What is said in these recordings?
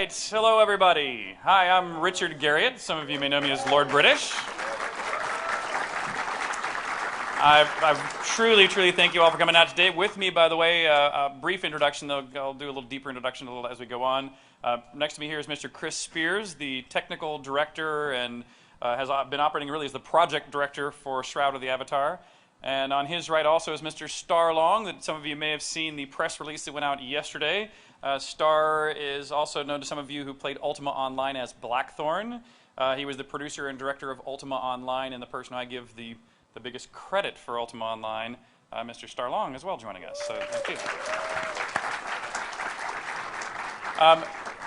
Right, hello everybody. Hi, I'm Richard Garriott. Some of you may know me as Lord British. I truly thank you all for coming out today. With me, by the way, a brief introduction, though I'll do a little deeper introduction as we go on. Next to me here is Mr. Chris Spears, the technical director and has been operating really as the project director for Shroud of the Avatar. And on his right also is Mr. Star Long, that some of you may have seen the press release that went out yesterday. Star is also known to some of you who played Ultima Online as Blackthorn. He was the producer and director of Ultima Online, and the person I give the biggest credit for Ultima Online, Mr. Star Long, as well joining us. So thank you.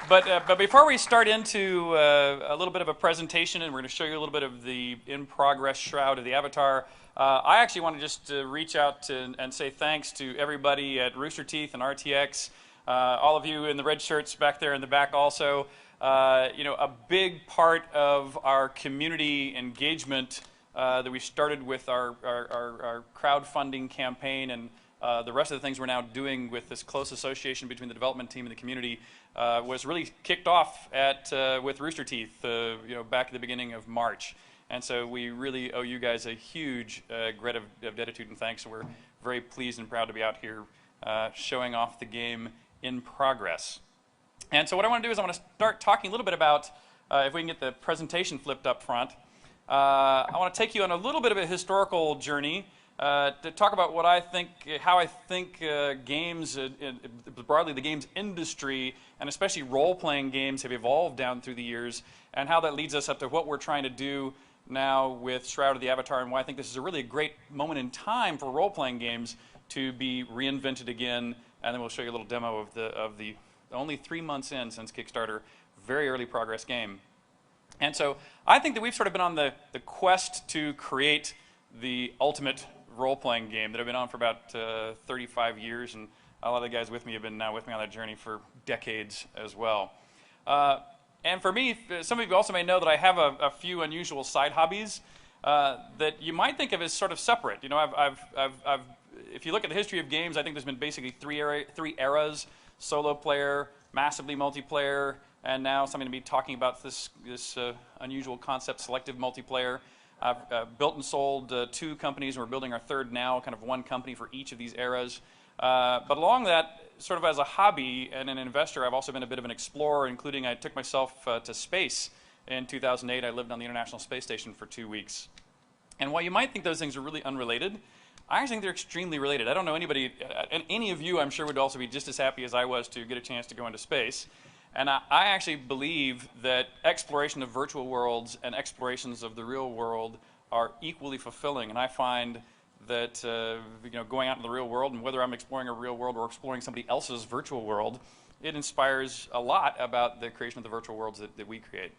But before we start into a little bit of a presentation, and we're going to show you a little bit of the in-progress Shroud of the Avatar, I actually want to just reach out and say thanks to everybody at Rooster Teeth and RTX, all of you in the red shirts back there in the back also. A big part of our community engagement that we started with our crowdfunding campaign and the rest of the things we're now doing with this close association between the development team and the community was really kicked off with Rooster Teeth back at the beginning of March. And so we really owe you guys a huge debt of gratitude and thanks. We're very pleased and proud to be out here showing off the game in progress. And so what I want to do is I want to start talking a little bit about, if we can get the presentation flipped up front, I want to take you on a little bit of a historical journey to talk about how I think games, broadly the games industry, and especially role-playing games have evolved down through the years, and how that leads us up to what we're trying to do now with Shroud of the Avatar, and why I think this is a really great moment in time for role-playing games to be reinvented again. And then we'll show you a little demo of the only 3 months in since Kickstarter, very early progress game. And so I think that we've sort of been on the quest to create the ultimate role-playing game that I've been on for about 35 years, and a lot of the guys with me have been now with me on that journey for decades as well. And for me, some of you also may know that I have a few unusual side hobbies that you might think of as sort of separate. You know, if you look at the history of games, I think there's been basically three eras: solo player, massively multiplayer, and now something to be talking about this unusual concept, selective multiplayer. I've built and sold 2 companies, and we're building our third now, kind of one company for each of these eras. But along that, sort of as a hobby and an investor, I've also been a bit of an explorer, including I took myself to space in 2008. I lived on the International Space Station for 2 weeks. And while you might think those things are really unrelated, I actually think they're extremely related. I don't know anybody, and any of you I'm sure would also be just as happy as I was to get a chance to go into space. And I actually believe that exploration of virtual worlds and explorations of the real world are equally fulfilling. And I find that going out in the real world, and whether I'm exploring a real world or exploring somebody else's virtual world, it inspires a lot about the creation of the virtual worlds that we create.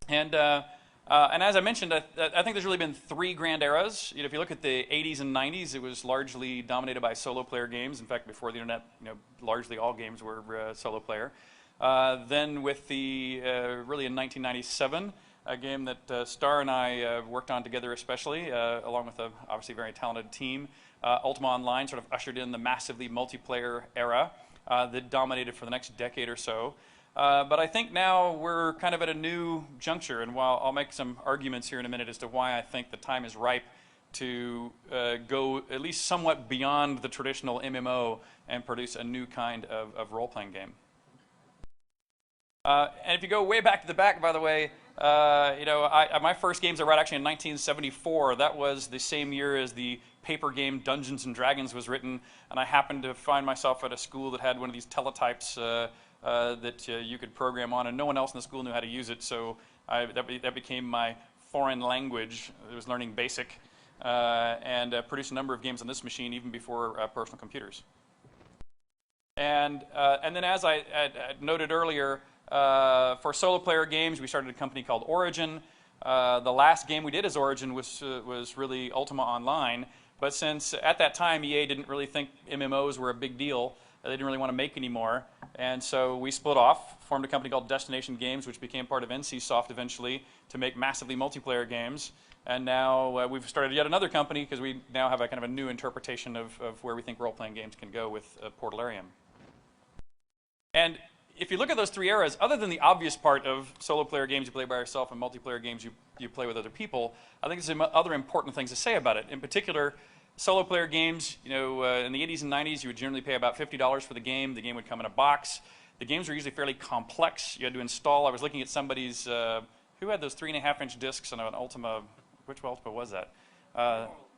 And as I mentioned, I think there's really been 3 grand eras. If you look at the 80s and 90s, it was largely dominated by solo player games. In fact, before the internet, largely all games were solo player. Then with really in 1997, a game that Star and I worked on together especially, along with a obviously very talented team, Ultima Online sort of ushered in the massively multiplayer era that dominated for the next decade or so. But I think now we're kind of at a new juncture, and while I'll make some arguments here in a minute as to why I think the time is ripe to go at least somewhat beyond the traditional MMO and produce a new kind of role-playing game. And if you go way back to the back, by the way, my first games I wrote actually in 1974. That was the same year as the paper game Dungeons and Dragons was written, and I happened to find myself at a school that had one of these teletypes that you could program on, and no one else in the school knew how to use it, so that became my foreign language. I was learning BASIC, and produced a number of games on this machine even before personal computers. And then, as I noted earlier, for solo player games, we started a company called Origin. The last game we did as Origin was really Ultima Online, but since at that time EA didn't really think MMOs were a big deal, they didn't really want to make any more, and so we split off, formed a company called Destination Games, which became part of NCSoft eventually, to make massively multiplayer games. And now we've started yet another company because we now have a kind of a new interpretation of where we think role-playing games can go with Portalarium. And if you look at those three eras, other than the obvious part of solo player games you play by yourself and multiplayer games you play with other people, I think there's some other important things to say about it. In particular, solo player games, in the 80s and 90s, you would generally pay about $50 for the game. The game would come in a box. The games were usually fairly complex. You had to install. I was looking at somebody's, who had those 3.5-inch discs on an Ultima, which Ultima was that?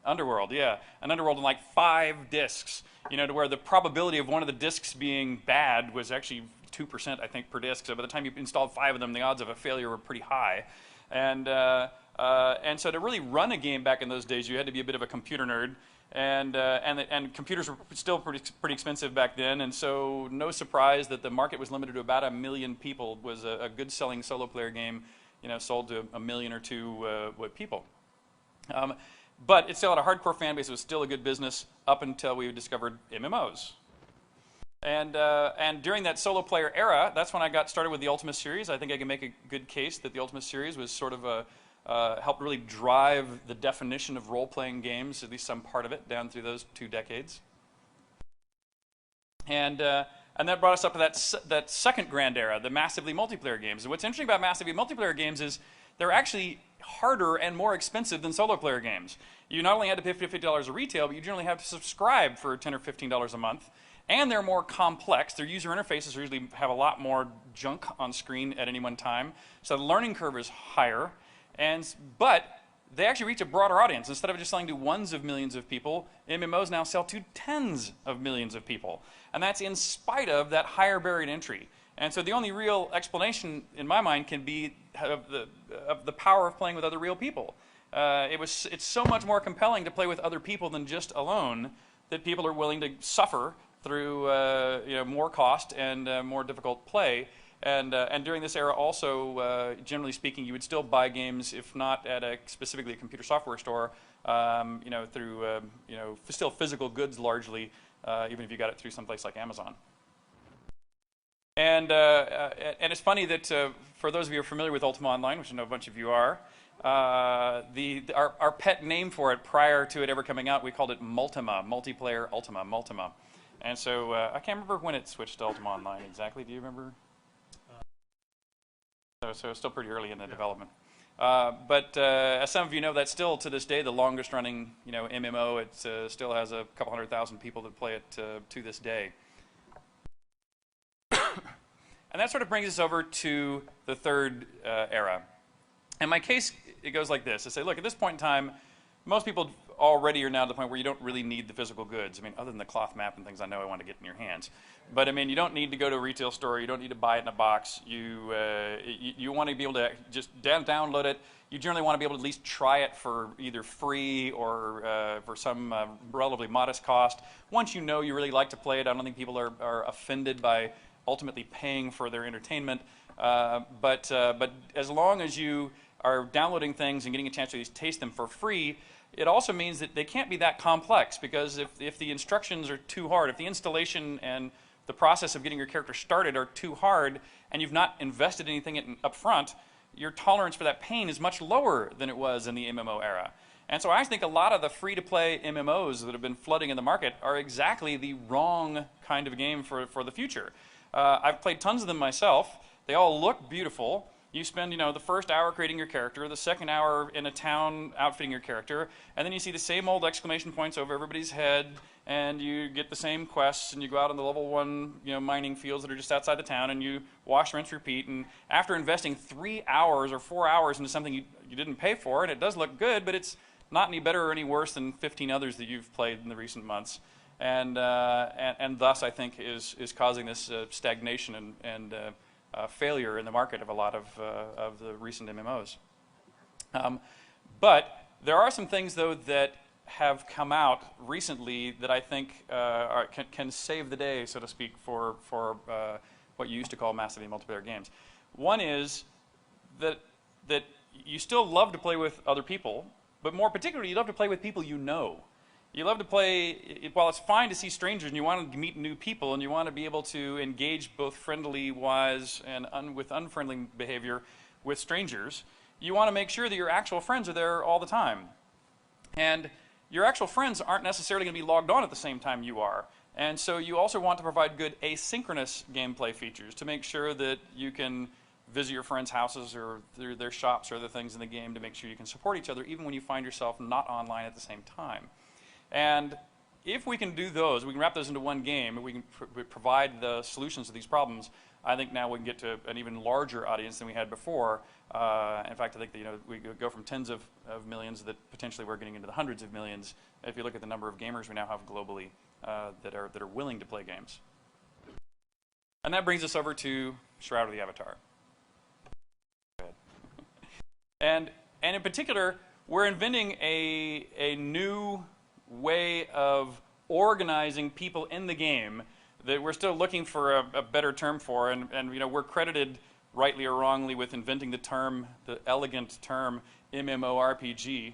Underworld, yeah. An Underworld in like 5 discs, to where the probability of one of the discs being bad was actually 2%, I think, per disc. So by the time you installed 5 of them, the odds of a failure were pretty high. And so to really run a game back in those days, you had to be a bit of a computer nerd. And computers were still pretty expensive back then. And so no surprise that the market was limited to about 1 million people. Was a good selling solo player game, sold to 1 million or 2 people. But it still had a hardcore fan base. It was still a good business up until we discovered MMOs. And during that solo player era, that's when I got started with the Ultima series. I think I can make a good case that the Ultima series was sort of helped really drive the definition of role-playing games, at least some part of it, down through those 2 decades. And that brought us up to that second grand era, the massively multiplayer games. And what's interesting about massively multiplayer games is they're actually harder and more expensive than solo player games. You not only had to pay $50 a retail, but you generally have to subscribe for $10 or $15 a month. And they're more complex. Their user interfaces usually have a lot more junk on screen at any one time. So the learning curve is higher. But they actually reach a broader audience. Instead of just selling to ones of millions of people, MMOs now sell to tens of millions of people. And that's in spite of that higher barrier to entry. And so the only real explanation, in my mind, can be of the power of playing with other real people. It's so much more compelling to play with other people than just alone that people are willing to suffer through more cost and more difficult play. And during this era also, generally speaking, you would still buy games, if not at specifically a computer software store, through still physical goods largely, even if you got it through someplace like Amazon. And it's funny that for those of you who are familiar with Ultima Online, which I know a bunch of you are, our pet name for it prior to it ever coming out, we called it Multima, Multiplayer Multima. And so I can't remember when it switched to Ultima Online exactly. Do you remember? So it's still pretty early in the development. But as some of you know, that's still to this day the longest running MMO. It still has a couple 100,000 people that play it to this day. And that sort of brings us over to the third era. And my case, it goes like this. I say, look, at this point in time, most people already are now to the point where you don't really need the physical goods. I mean, other than the cloth map and things I know I want to get in your hands. But I mean, you don't need to go to a retail store. You don't need to buy it in a box. You want to be able to just download it. You generally want to be able to at least try it for either free or for some relatively modest cost. Once you know you really like to play it, I don't think people are offended by ultimately paying for their entertainment. But as long as you are downloading things and getting a chance to at least taste them for free, it also means that they can't be that complex, because if the instructions are too hard, if the installation and the process of getting your character started are too hard, and you've not invested anything up front, your tolerance for that pain is much lower than it was in the MMO era. And so I think a lot of the free-to-play MMOs that have been flooding in the market are exactly the wrong kind of game for the future. I've played tons of them myself. They all look beautiful. You spend, the first hour creating your character, the second hour in a town outfitting your character, and then you see the same old exclamation points over everybody's head, and you get the same quests, and you go out on the level 1, mining fields that are just outside the town, and you wash, rinse, repeat. And after investing 3 hours or 4 hours into something you didn't pay for, and it does look good, but it's not any better or any worse than 15 others that you've played in the recent months. And thus, I think, is causing this stagnation and failure in the market of a lot of the recent MMOs. But there are some things, though, that have come out recently that I think can save the day, so to speak, for what you used to call massively multiplayer games. One is that you still love to play with other people, but more particularly, you love to play with people you know. You love to play, while it's fine to see strangers and you want to meet new people and you want to be able to engage both friendly-wise and with unfriendly behavior with strangers, you want to make sure that your actual friends are there all the time. And your actual friends aren't necessarily going to be logged on at the same time you are. And so you also want to provide good asynchronous gameplay features to make sure that you can visit your friends' houses or their shops or other things in the game to make sure you can support each other even when you find yourself not online at the same time. And if we can do those, we can wrap those into one game, and we can provide the solutions to these problems, I think now we can get to an even larger audience than we had before. In fact, I think that, we go from tens of millions that potentially we're getting into the hundreds of millions if you look at the number of gamers we now have globally that are willing to play games. And that brings us over to Shroud of the Avatar. And in particular, we're inventing a new way of organizing people in the game that we're still looking for a better term for, and we're credited rightly or wrongly with inventing the elegant term MMORPG,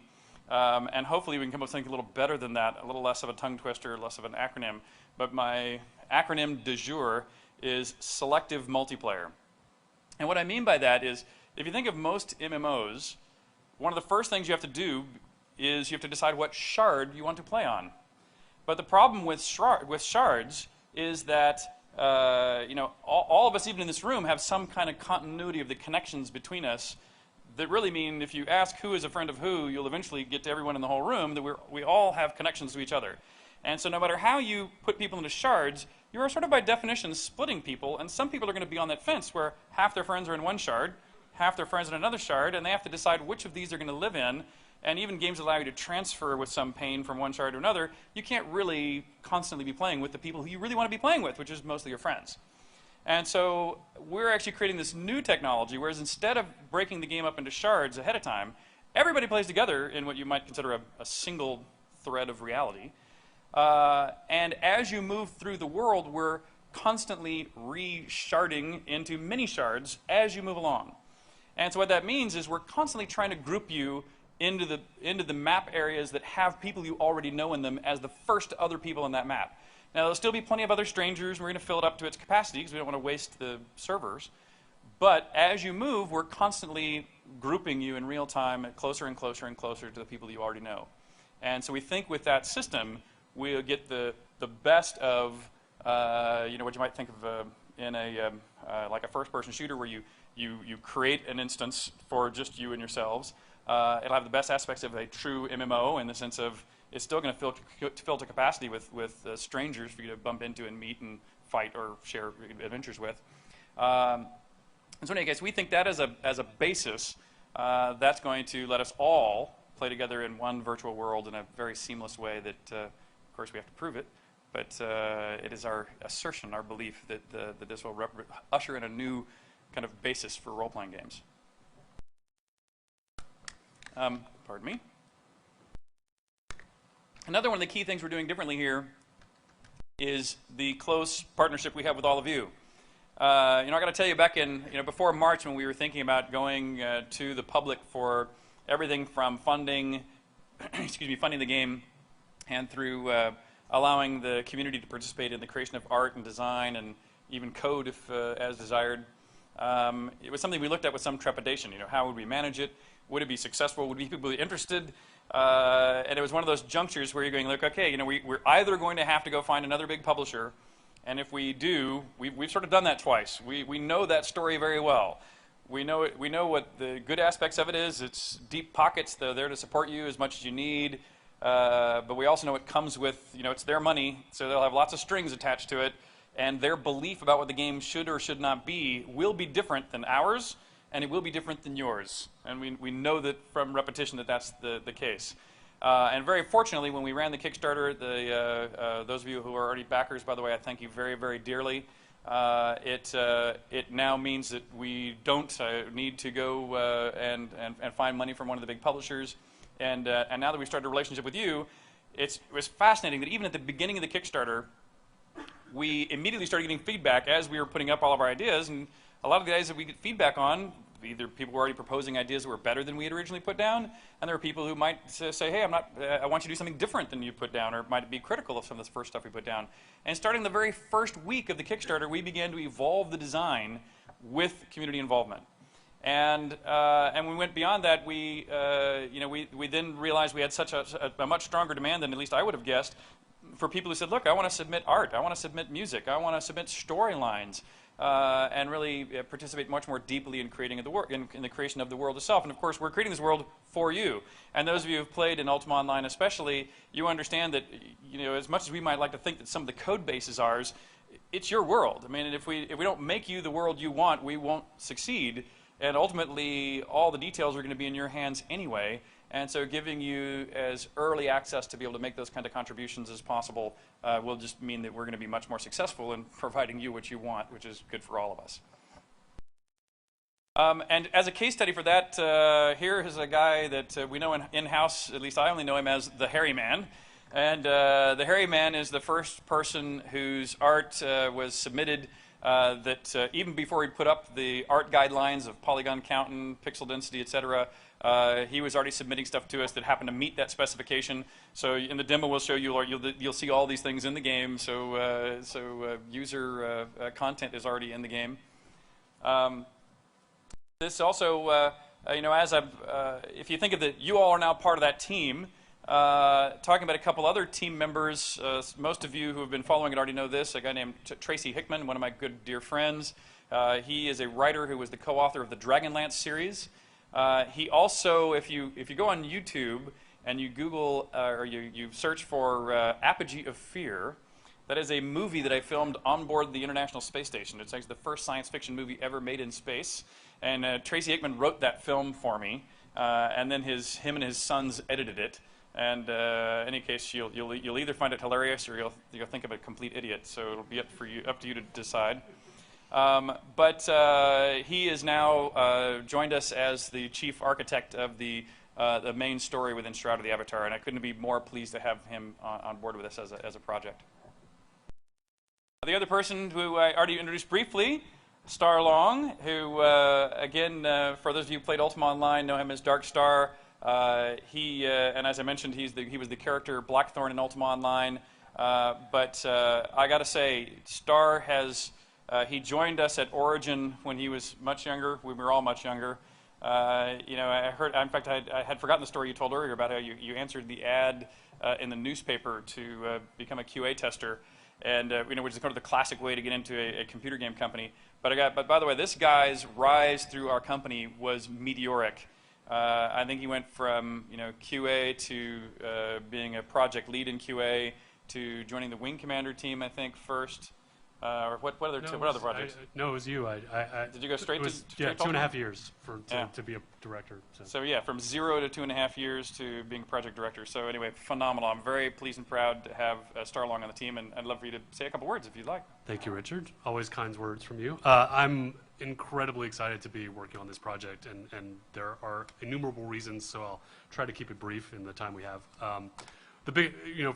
and hopefully we can come up with something a little better than that, a little less of a tongue twister, less of an acronym. But my acronym du jour is Selective Multiplayer. And what I mean by that is, if you think of most MMOs, one of the first things you have to do is you have to decide what shard you want to play on. But the problem with shards is that all of us, even in this room, have some kind of continuity of the connections between us that really mean if you ask who is a friend of who, you'll eventually get to everyone in the whole room, that we all have connections to each other. And so no matter how you put people into shards, you are sort of by definition splitting people, and some people are going to be on that fence where half their friends are in one shard, half their friends in another shard, and they have to decide which of these they're going to live in. And even games allow you to transfer with some pain from one shard to another. You can't really constantly be playing with the people who you really want to be playing with, which is mostly your friends. And so we're actually creating this new technology, whereas instead of breaking the game up into shards ahead of time, everybody plays together in what you might consider a single thread of reality. And as you move through the world, we're constantly re-sharding into mini shards as you move along. And so what that means is we're constantly trying to group you into the map areas that have people you already know in them as the first other people in that map. Now, there'll still be plenty of other strangers. We're going to fill it up to its capacity because we don't want to waste the servers. But as you move, we're constantly grouping you in real time closer and closer and closer to the people that you already know. And so we think with that system, we'll get the best of what you might think of in like a first-person shooter where you create an instance for just you and yourselves. It'll have the best aspects of a true MMO in the sense of it's still going to fill to capacity with strangers for you to bump into and meet and fight or share adventures with. And so in any case, we think that as a basis, that's going to let us all play together in one virtual world in a very seamless way that, of course, we have to prove it. But it is our assertion, our belief that this will usher in a new kind of basis for role-playing games. Pardon me. Another one of the key things we're doing differently here is the close partnership we have with all of you. I got to tell you, back in before March, when we were thinking about going to the public for everything from funding, funding the game, and through allowing the community to participate in the creation of art and design and even code if as desired, it was something we looked at with some trepidation. How would we manage it? Would it be successful? Would people be interested? And it was one of those junctures where you're going, look, okay, we're either going to have to go find another big publisher, and if we do, we've sort of done that twice. We know that story very well. We know it. We know what the good aspects of it is. It's deep pockets. They're there to support you as much as you need. But we also know it comes with, it's their money, so they'll have lots of strings attached to it, and their belief about what the game should or should not be will be different than ours, and it will be different than yours. And we know that from repetition that that's the case. And very fortunately, when we ran the Kickstarter, those of you who are already backers, by the way, I thank you very, very dearly. It now means that we don't need to go and find money from one of the big publishers. And now that we've started a relationship with you, it was fascinating that even at the beginning of the Kickstarter, we immediately started getting feedback as we were putting up all of our ideas. And a lot of the ideas that we get feedback on, either people were already proposing ideas that were better than we had originally put down, and there were people who might say, hey, I want you to do something different than you put down, or might be critical of some of the first stuff we put down. And starting the very first week of the Kickstarter, we began to evolve the design with community involvement. And we went beyond that. We then realized we had such a much stronger demand than at least I would have guessed for people who said, look, I want to submit art, I want to submit music, I want to submit storylines, and really participate much more deeply in creating in the creation of the world itself. And of course, we're creating this world for you. And those of you who've played in Ultima Online especially, you understand that, as much as we might like to think that some of the code base is ours, it's your world. I mean, if we don't make you the world you want, we won't succeed. And ultimately, all the details are going to be in your hands anyway. And so giving you as early access to be able to make those kind of contributions as possible will just mean that we're going to be much more successful in providing you what you want, which is good for all of us. And as a case study for that, here is a guy that we know in-house, at least I only know him as the Hairy Man. And the Hairy Man is the first person whose art was submitted that even before he put up the art guidelines of polygon count and pixel density, etc., he was already submitting stuff to us that happened to meet that specification. So in the demo we'll show you, you'll see all these things in the game. So user content is already in the game. This also, if you think of it, you all are now part of that team. Talking about a couple other team members, most of you who have been following it already know this, a guy named Tracy Hickman, one of my good dear friends. He is a writer who was the co-author of the Dragonlance series. He also, if you go on YouTube and you Google or you search for Apogee of Fear, that is a movie that I filmed on board the International Space Station. It's actually the first science fiction movie ever made in space. And Tracy Hickman wrote that film for me, and then him and his sons edited it. And in any case, you'll either find it hilarious or you'll think of a complete idiot. So it'll be up to you to decide. But he is now joined us as the chief architect of the main story within Shroud of the Avatar, and I couldn't be more pleased to have him on board with us as a project. The other person who I already introduced briefly, Star Long, who again, for those of you who played Ultima Online, know him as Dark Star. And as I mentioned, he was the character Blackthorn in Ultima Online. But I got to say, Star he joined us at Origin when he was much younger. We were all much younger. I heard. In fact, I had forgotten the story you told earlier about how you answered the ad in the newspaper to become a QA tester, and which is kind of the classic way to get into a computer game company. But by the way, this guy's rise through our company was meteoric. I think he went from QA to being a project lead in QA to joining the Wing Commander team, I think, first. Or what other projects? No, it was you. Did you go straight to 2.5 years to be a director. So yeah, from 0 to 2.5 years to being project director. So anyway, phenomenal. I'm very pleased and proud to have Starlong on the team, and I'd love for you to say a couple words if you'd like. Thank you, Richard. Always kind words from you. I'm incredibly excited to be working on this project, and there are innumerable reasons, so I'll try to keep it brief in the time we have.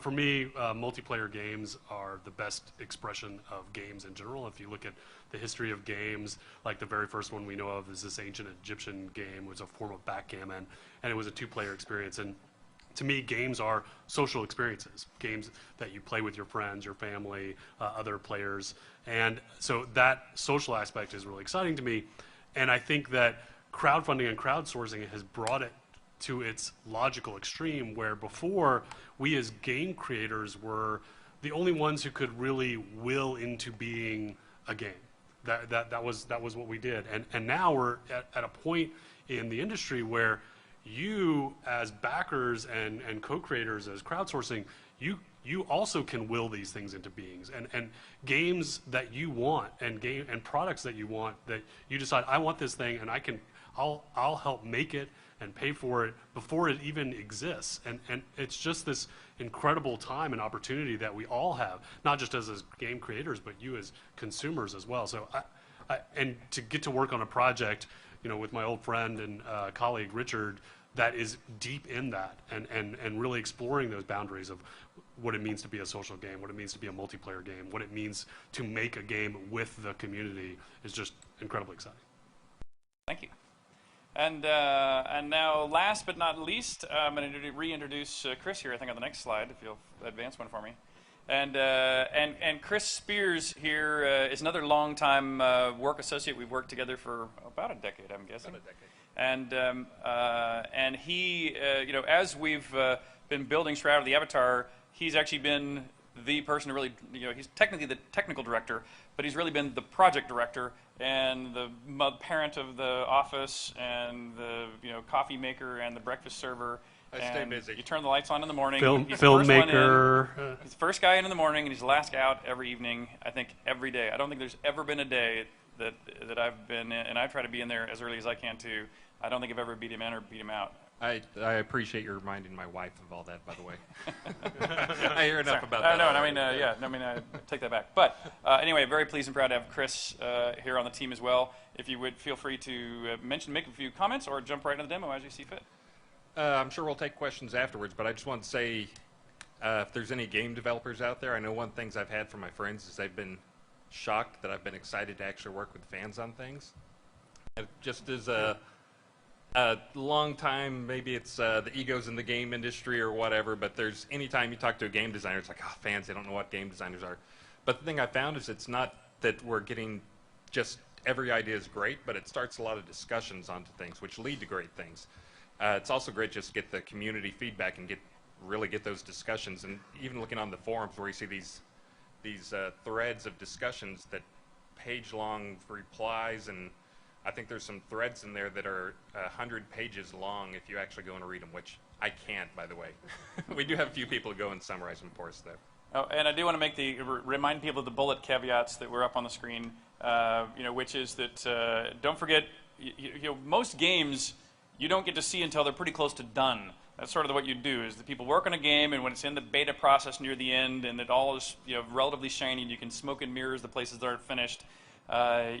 For me, multiplayer games are the best expression of games in general. If you look at the history of games, like the very first one we know of is this ancient Egyptian game. It was a form of backgammon, and it was a two-player experience. And to me, games are social experiences, games that you play with your friends, your family, other players. And so that social aspect is really exciting to me. And I think that crowdfunding and crowdsourcing has brought it to its logical extreme, where before we as game creators were the only ones who could really will into being a game. That was what we did, and now we're at a point in the industry where you as backers and co-creators as crowdsourcing, you also can will these things into beings, and games that you want and products that you want, that you decide, I want this thing, and I'll help make it and pay for it before it even exists. And it's just this incredible time and opportunity that we all have, not just as game creators, but you as consumers as well. So and to get to work on a project, with my old friend and colleague Richard, that is deep in that, and really exploring those boundaries of what it means to be a social game, what it means to be a multiplayer game, what it means to make a game with the community is just incredibly exciting. Thank you. And now, last but not least, I'm going to reintroduce Chris here, I think, on the next slide, if you'll advance one for me. And Chris Spears here is another longtime work associate. We've worked together for about a decade, I'm guessing. About a decade. And he, as we've been building Shroud of the Avatar, he's actually been the person to really, he's technically the technical director, but he's really been the project director and the parent of the office and the coffee maker and the breakfast server. I stay busy. You turn the lights on in the morning. He's Filmmaker. He's the first guy in the morning, and he's the last guy out every evening. I think every day. I don't think there's ever been a day that I've been in, and I try to be in there as early as I can too. I don't think I've ever beat him in or beat him out. I appreciate you reminding my wife of all that, by the way. I hear enough about that. No, I take that back. But anyway, very pleased and proud to have Chris here on the team as well. If you would feel free to make a few comments or jump right into the demo as you see fit. I'm sure we'll take questions afterwards, but I just want to say if there's any game developers out there, I know one of the things I've had from my friends is they've bbeen shocked that I've been excited to actually work with fans on things. Just as a long time, maybe it's the egos in the game industry or whatever, but there's anytime you talk to a game designer, it's like, oh, fans, they don't know what game designers are. But the thing I found is it's not that we're getting just every idea is great, but it starts a lot of discussions onto things, which lead to great things. It's also great just to get the community feedback and really get those discussions. And even looking on the forums where you see these threads of discussions that page-long replies, and I think there's some threads in there that are 100 pages long if you actually go and read them, which I can't, by the way. We do have a few people who go and summarize them for us, though. Oh, and I do want to remind people of the bullet caveats that were up on the screen, which is that don't forget, most games you don't get to see until they're pretty close to done. That's sort of what you do, is the people work on a game, and when it's in the beta process near the end, and it all is relatively shiny, and you can smoke and mirrors the places that aren't finished,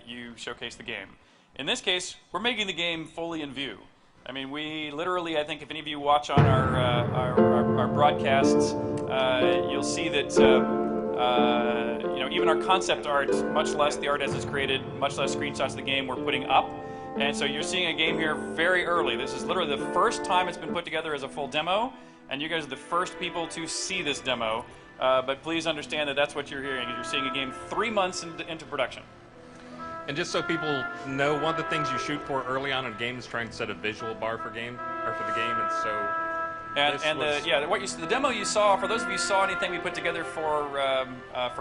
you showcase the game. In this case, we're making the game fully in view. I mean, we literally, I think if any of you watch on our broadcasts, you'll see that even our concept art, much less the art as it's created, much less screenshots of the game, we're putting up. And so you're seeing a game here very early. This is literally the first time it's been put together as a full demo, and you guys are the first people to see this demo. But please understand that that's what you're hearing. You're seeing a game 3 months into production. And just so people know, one of the things you shoot for early on in a game is trying to set a visual bar for the game, and so. The demo you saw, for those of you who saw anything we put together for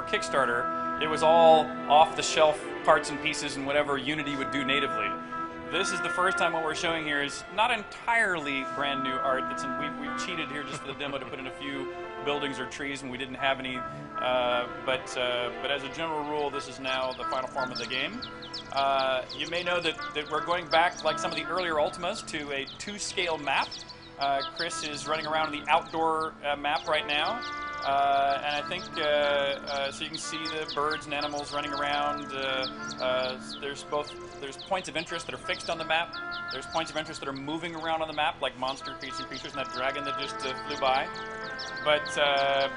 Kickstarter, it was all off-the-shelf parts and pieces and whatever Unity would do natively. This is the first time what we're showing here is not entirely brand new art. We've cheated here just for the demo to put in a few buildings or trees, and we didn't have any. But as a general rule, this is now the final form of the game. You may know that we're going back, like some of the earlier Ultimas, to a 2-scale map. Chris is running around in the outdoor map right now. And I think, so you can see the birds and animals running around. There's points of interest that are fixed on the map. There's points of interest that are moving around on the map, like monster creatures and that dragon that just flew by. But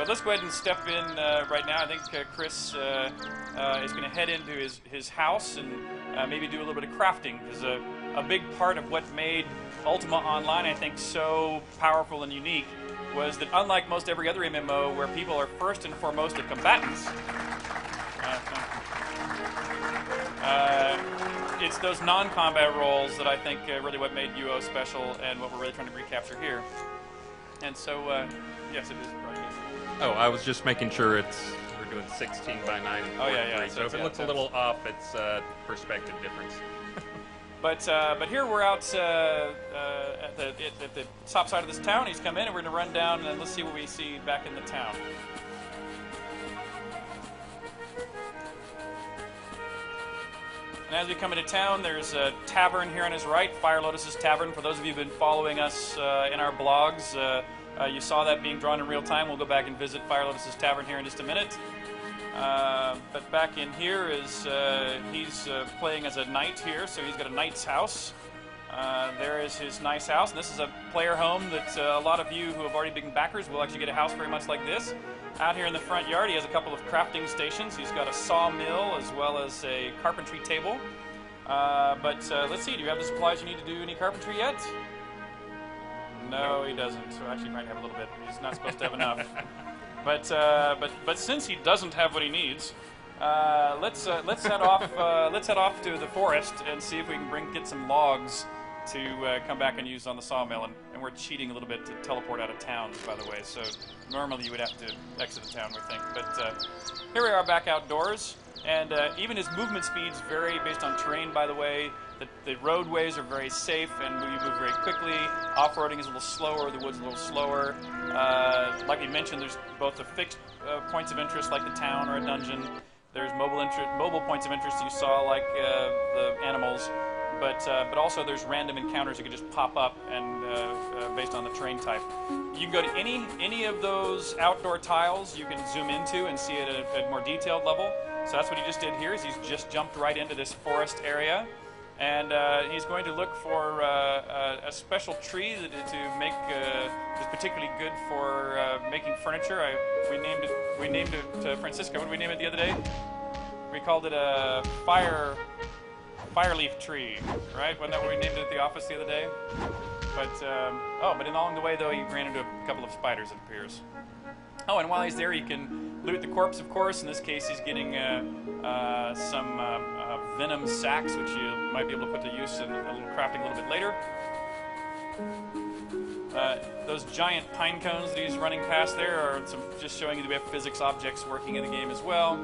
let's go ahead and step in right now. I think Chris is going to head into his house and maybe do a little bit of crafting, because a big part of what made Ultima Online, I think, so powerful and unique was that unlike most every other MMO where people are first and foremost the combatants, it's those non-combat roles that I think really what made UO special and what we're really trying to recapture here. And so, yes, it is. Oh, I was just making sure we're doing 16 by 9. Oh, yeah. So if it looks a little off, it's a perspective difference. But here we're out at the top side of this town. He's come in, and we're going to run down and let's see what we see back in the town. And as we come into town, there's a tavern here on his right, Fire Lotus's Tavern. For those of you who've been following us in our blogs, you saw that being drawn in real time. We'll go back and visit Fire Lotus's Tavern here in just a minute. But back in here is he's playing as a knight here, so he's got a knight's house. There is his nice house, and this is a player home that a lot of you who have already been backers will actually get a house very much like this. Out here in the front yard, he has a couple of crafting stations. He's got a sawmill as well as a carpentry table. But let's see, do you have the supplies you need to do any carpentry yet? No, he doesn't. So actually, he might have a little bit. He's not supposed to have enough. But since he doesn't have what he needs, let's head off. Let's head off to the forest and see if we can get some logs to come back and use on the sawmill, and we're cheating a little bit to teleport out of town, by the way. So normally you would have to exit the town, we think. But here we are back outdoors, and even his movement speeds vary based on terrain, by the way. The roadways are very safe, and you move very quickly. Off-roading is a little slower, the wood's a little slower. Like we mentioned, there's both the fixed points of interest, like the town or a dungeon. There's mobile points of interest you saw, like the animals. But also there's random encounters that can just pop up and based on the terrain type. You can go to any of those outdoor tiles you can zoom into and see it at a more detailed level. So that's what he just did here, is he's just jumped right into this forest area. And he's going to look for a special tree to make is particularly good for making furniture. We named it Francisco. What did we name it the other day? We called it a fireleaf tree, right? Wasn't that what we named it at the office the other day? But but along the way though, he ran into a couple of spiders, it appears. Oh, and while he's there, he can loot the corpse, of course. In this case, he's getting some venom sacks, which you might be able to put to use in a little crafting a little bit later. Those giant pine cones that he's running past there are just showing you that we have physics objects working in the game as well.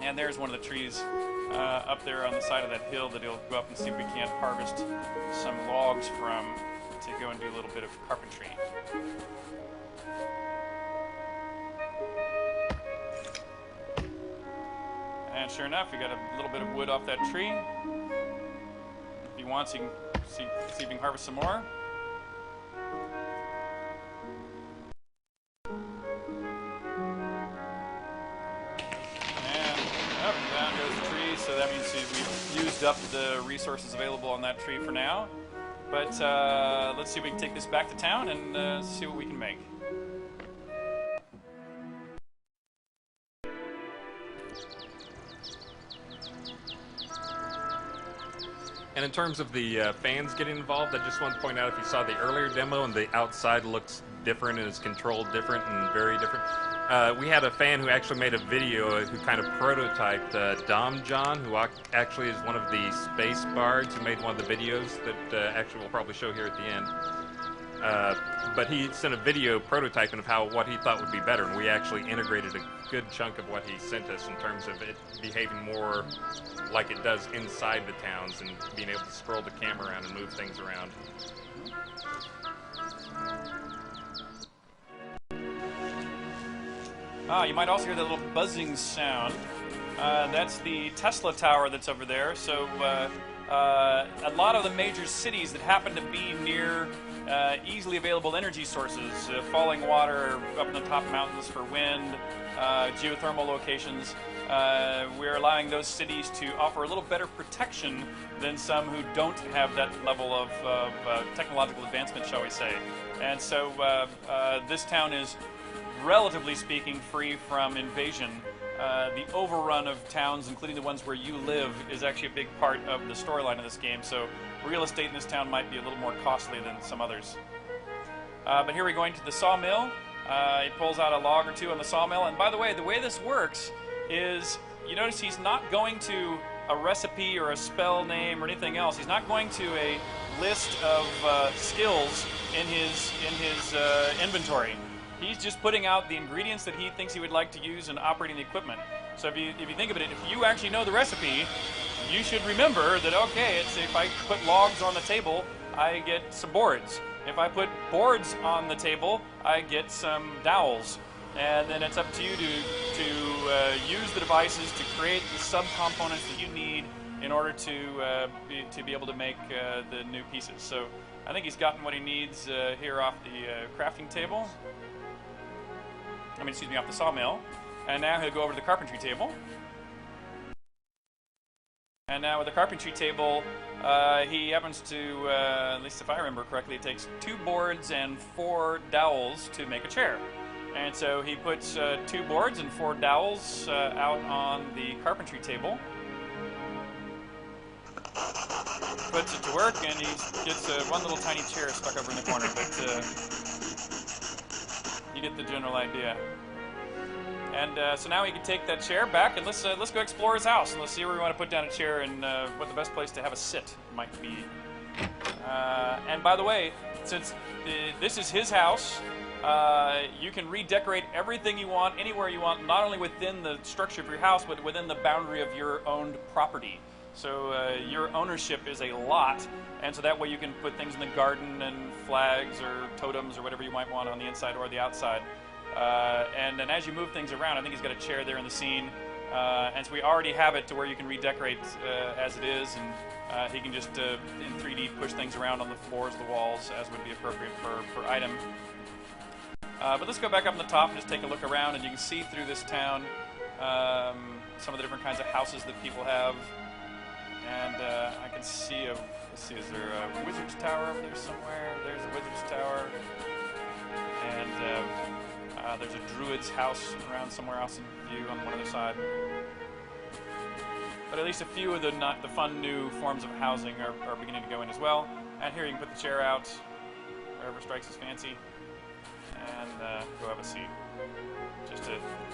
And there's one of the trees up there on the side of that hill that he'll go up and see if we can't harvest some logs from to go and do a little bit of carpentry. And sure enough, we got a little bit of wood off that tree. If he wants, he can see if he can harvest some more. And up and down goes the tree, so that means we've used up the resources available on that tree for now. But let's see if we can take this back to town and see what we can make. And in terms of the fans getting involved, I just want to point out, if you saw the earlier demo and the outside looks different and is controlled different and very different, we had a fan who actually made a video who kind of prototyped Dom John, who actually is one of the space bards who made one of the videos that actually we'll probably show here at the end. But he sent a video prototyping of what he thought would be better, and we actually integrated a good chunk of what he sent us in terms of it behaving more like it does inside the towns and being able to scroll the camera around and move things around. You might also hear that little buzzing sound. That's the Tesla tower that's over there. So a lot of the major cities that happen to be near easily available energy sources, falling water up in the top mountains for wind, geothermal locations, we're allowing those cities to offer a little better protection than some who don't have that level of technological advancement, shall we say. And so this town is, relatively speaking, free from invasion. The overrun of towns, including the ones where you live, is actually a big part of the storyline of this game, so real estate in this town might be a little more costly than some others. But here we're going to the sawmill. He pulls out a log or two on the sawmill, and by the way this works is, you notice he's not going to a recipe or a spell name or anything else. He's not going to a list of skills in his inventory. He's just putting out the ingredients that he thinks he would like to use in operating the equipment. So if you think of it, if you actually know the recipe, you should remember that, okay, if I put logs on the table, I get some boards. If I put boards on the table, I get some dowels. And then it's up to you to use the devices to create the subcomponents that you need in order to be able to make the new pieces. So I think he's gotten what he needs here off the crafting table. Off the sawmill. And now he'll go over to the carpentry table. And now with the carpentry table, he happens to, at least if I remember correctly, it takes 2 boards and 4 dowels to make a chair. And so he puts 2 boards and 4 dowels out on the carpentry table. Puts it to work, and he gets one little tiny chair stuck over in the corner, but you get the general idea. And so now he can take that chair back, and let's go explore his house, and let's see where we want to put down a chair and what the best place to have a sit might be. And by the way, since this is his house, you can redecorate everything you want, anywhere you want, not only within the structure of your house, but within the boundary of your owned property. So your ownership is a lot, and so that way you can put things in the garden and flags or totems or whatever you might want on the inside or the outside. And then as you move things around, I think he's got a chair there in the scene, and so we already have it to where you can redecorate as it is, and he can just in 3D push things around on the floors, the walls, as would be appropriate per item. But let's go back up on the top and just take a look around, and you can see through this town some of the different kinds of houses that people have. And I can see let's see, is there a wizard's tower over there somewhere? There's a wizard's tower. And there's a druid's house around somewhere else in view on one other side. But at least a few of the fun new forms of housing are beginning to go in as well. And here you can put the chair out, wherever strikes his fancy, and go have a seat.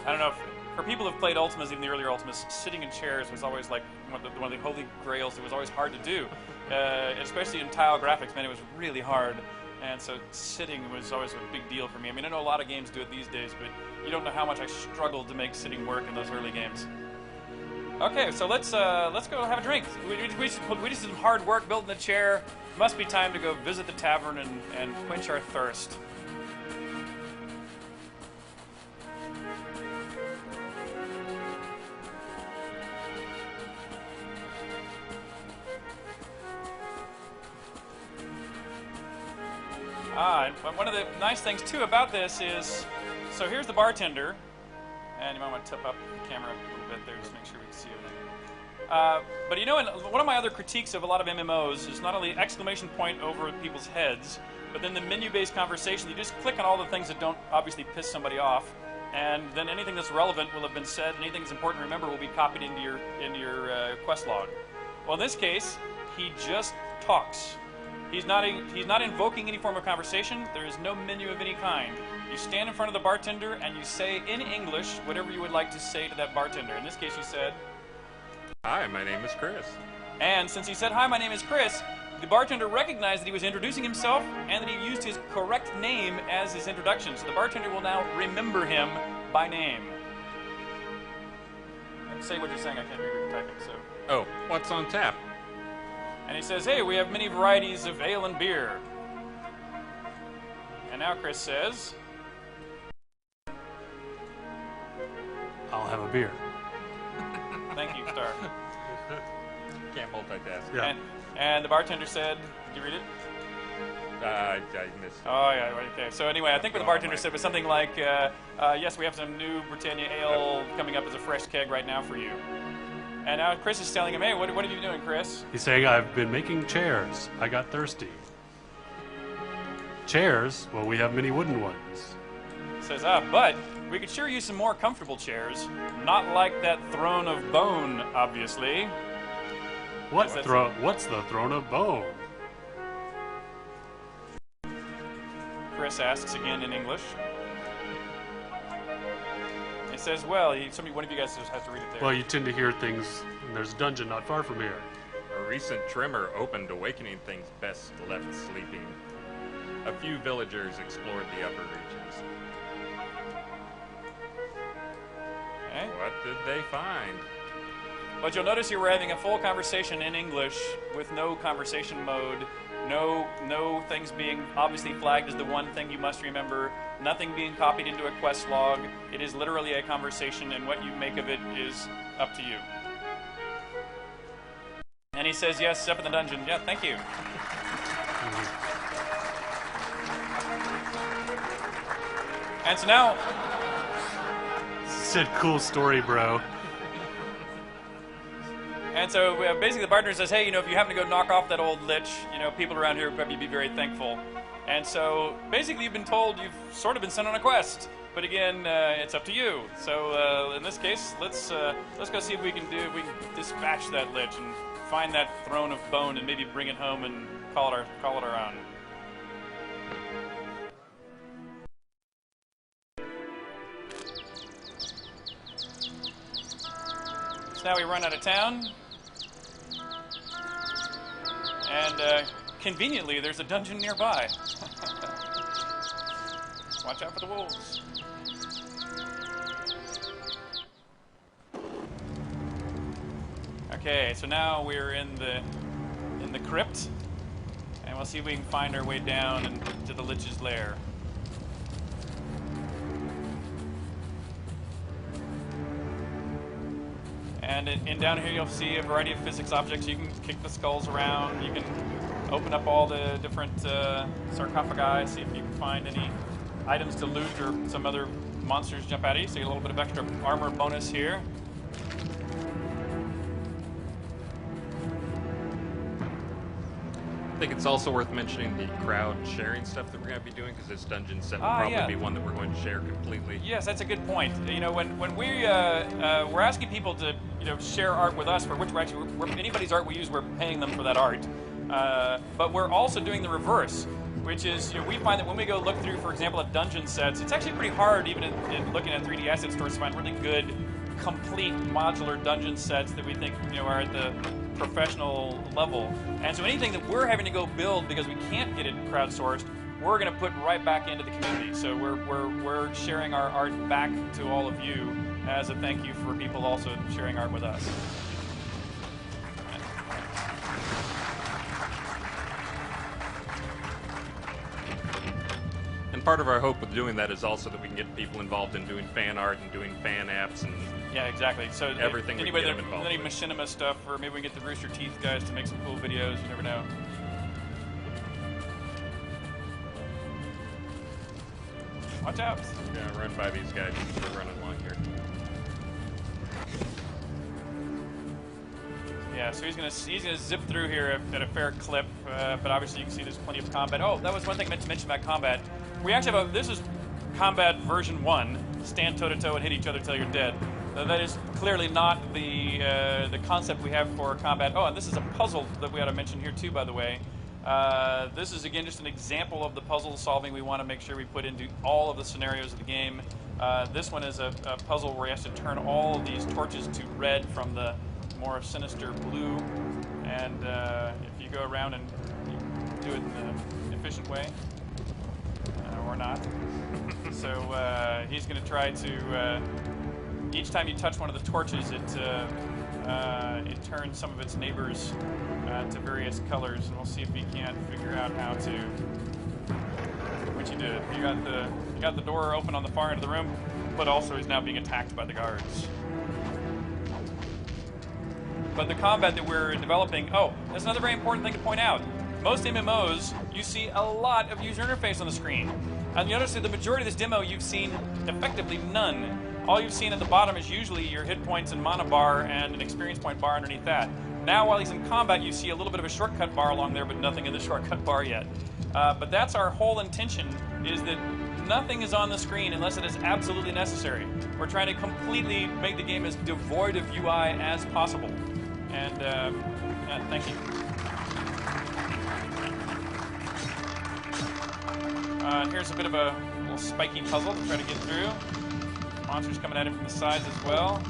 I don't know if, for people who've played Ultimas, even the earlier Ultimas, sitting in chairs was always like one of the holy grails. It was always hard to do, especially in tile graphics. Man, it was really hard, and so sitting was always a big deal for me. I mean, I know a lot of games do it these days, but you don't know how much I struggled to make sitting work in those early games. Okay, so let's go have a drink. We did some hard work building the chair. It must be time to go visit the tavern and quench our thirst. And one of the nice things too about this is, so here's the bartender, and you might want to tip up the camera a little bit there just to make sure we can see everything. But you know, one of my other critiques of a lot of MMOs is not only exclamation point over people's heads, but then the menu-based conversation. You just click on all the things that don't obviously piss somebody off, and then anything that's relevant will have been said, and anything that's important to remember will be copied into your quest log. Well, in this case, he just talks. He's not invoking any form of conversation. There is no menu of any kind. You stand in front of the bartender and you say in English whatever you would like to say to that bartender. In this case, you said, "Hi, my name is Chris." And since he said, "Hi, my name is Chris," the bartender recognized that he was introducing himself and that he used his correct name as his introduction. So the bartender will now remember him by name. And say what you're saying. I can't read what you're typing. So. Oh, what's on tap? And he says, "Hey, we have many varieties of ale and beer." And now Chris says, I'll have a beer. "Thank you, Star." Can't multitask. Yeah. And the bartender said, did you read it? I missed it. Oh, yeah, right there. So anyway, I think what the bartender said was something like, yes, we have some new Britannia ale coming up as a fresh keg right now for you. And now Chris is telling him, "Hey, what are you doing, Chris?" He's saying, I've been making chairs. I got thirsty. Chairs? Well, we have many wooden ones. He says, but we could sure use some more comfortable chairs. Not like that throne of bone, obviously. What's the throne of bone? Chris asks again in English. He says, well, one of you guys just has to read it there. Well, you tend to hear things, and there's a dungeon not far from here. A recent tremor opened awakening things best left sleeping. A few villagers explored the upper reaches. Okay. What did they find? But you'll notice here we're having a full conversation in English with no conversation mode, no things being obviously flagged as the one thing you must remember, nothing being copied into a quest log. It is literally a conversation, and what you make of it is up to you. And he says, yes, up in the dungeon. Yeah, thank you. And so now... Said cool story, bro. And so basically the bartender says, hey, if you happen to go knock off that old lich, people around here would probably be very thankful. And so basically you've been told you've sort of been sent on a quest. But again, it's up to you. So in this case, let's go see if we can dispatch that lich and find that throne of bone and maybe bring it home and call it our own. So now we run out of town. And conveniently, there's a dungeon nearby. Watch out for the wolves. Okay, so now we're in the crypt, and we'll see if we can find our way down into the Lich's lair. And down here you'll see a variety of physics objects. You can kick the skulls around. You can open up all the different sarcophagi, see if you can find any items to loot or some other monsters jump at you. So you get a little bit of extra armor bonus here. I think it's also worth mentioning the crowd sharing stuff that we're going to be doing, because this dungeon set will probably be one that we're going to share completely. Yes, that's a good point. You know, when we're asking people to share art with us, for which we're anybody's art we use, we're paying them for that art. But we're also doing the reverse, which is we find that when we go look through, for example, at dungeon sets, it's actually pretty hard, even in looking at 3D asset stores, to find really good, complete modular dungeon sets that we think are at the professional level. And so anything that we're having to go build because we can't get it crowdsourced, we're going to put right back into the community. So we're sharing our art back to all of you as a thank you for people also sharing art with us. And part of our hope with doing that is also that we can get people involved in doing fan art and doing fan apps and yeah, exactly. So everything. Anybody we can get them involved any with. machinima stuff, or maybe we can get the Rooster Teeth guys to make some cool videos. You never know. Watch out! I'm gonna run by these guys as we're running along here. Yeah, so he's gonna zip through here at a fair clip, but obviously you can see there's plenty of combat. Oh, that was one thing I meant to mention about combat. We actually have this is combat version 1. Stand toe to toe and hit each other till you're dead. That is clearly not the concept we have for combat. Oh, and this is a puzzle that we ought to mention here too, by the way. This is again just an example of the puzzle solving we want to make sure we put into all of the scenarios of the game. This one is a puzzle where you have to turn all of these torches to red from the more sinister blue, and if you go around and you do it in an efficient way, or not. So he's going to try to, each time you touch one of the torches, it turns some of its neighbors to various colors, and we'll see if we can't figure out how to. What you did, you got the door open on the far end of the room, but also he's now being attacked by the guards. But the combat that we're developing, oh, that's another very important thing to point out. Most MMOs, you see a lot of user interface on the screen. And you notice that the majority of this demo, you've seen effectively none. All you've seen at the bottom is usually your hit points and mana bar and an experience point bar underneath that. Now, while he's in combat, you see a little bit of a shortcut bar along there, but nothing in the shortcut bar yet. But that's our whole intention, is that nothing is on the screen unless it is absolutely necessary. We're trying to completely make the game as devoid of UI as possible. And thank you. Here's a bit of a little spiky puzzle to try to get through. Monsters coming at him from the sides as well.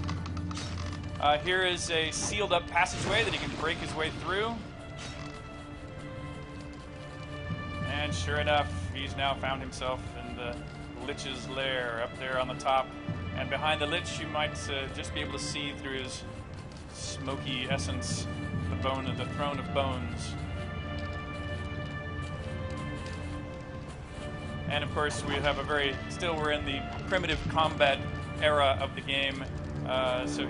Here is a sealed up passageway that he can break his way through. And sure enough, he's now found himself in the Lich's lair up there on the top. And behind the Lich, you might just be able to see through his smoky essence the throne of bones. And of course, we have we're in the primitive combat era of the game. So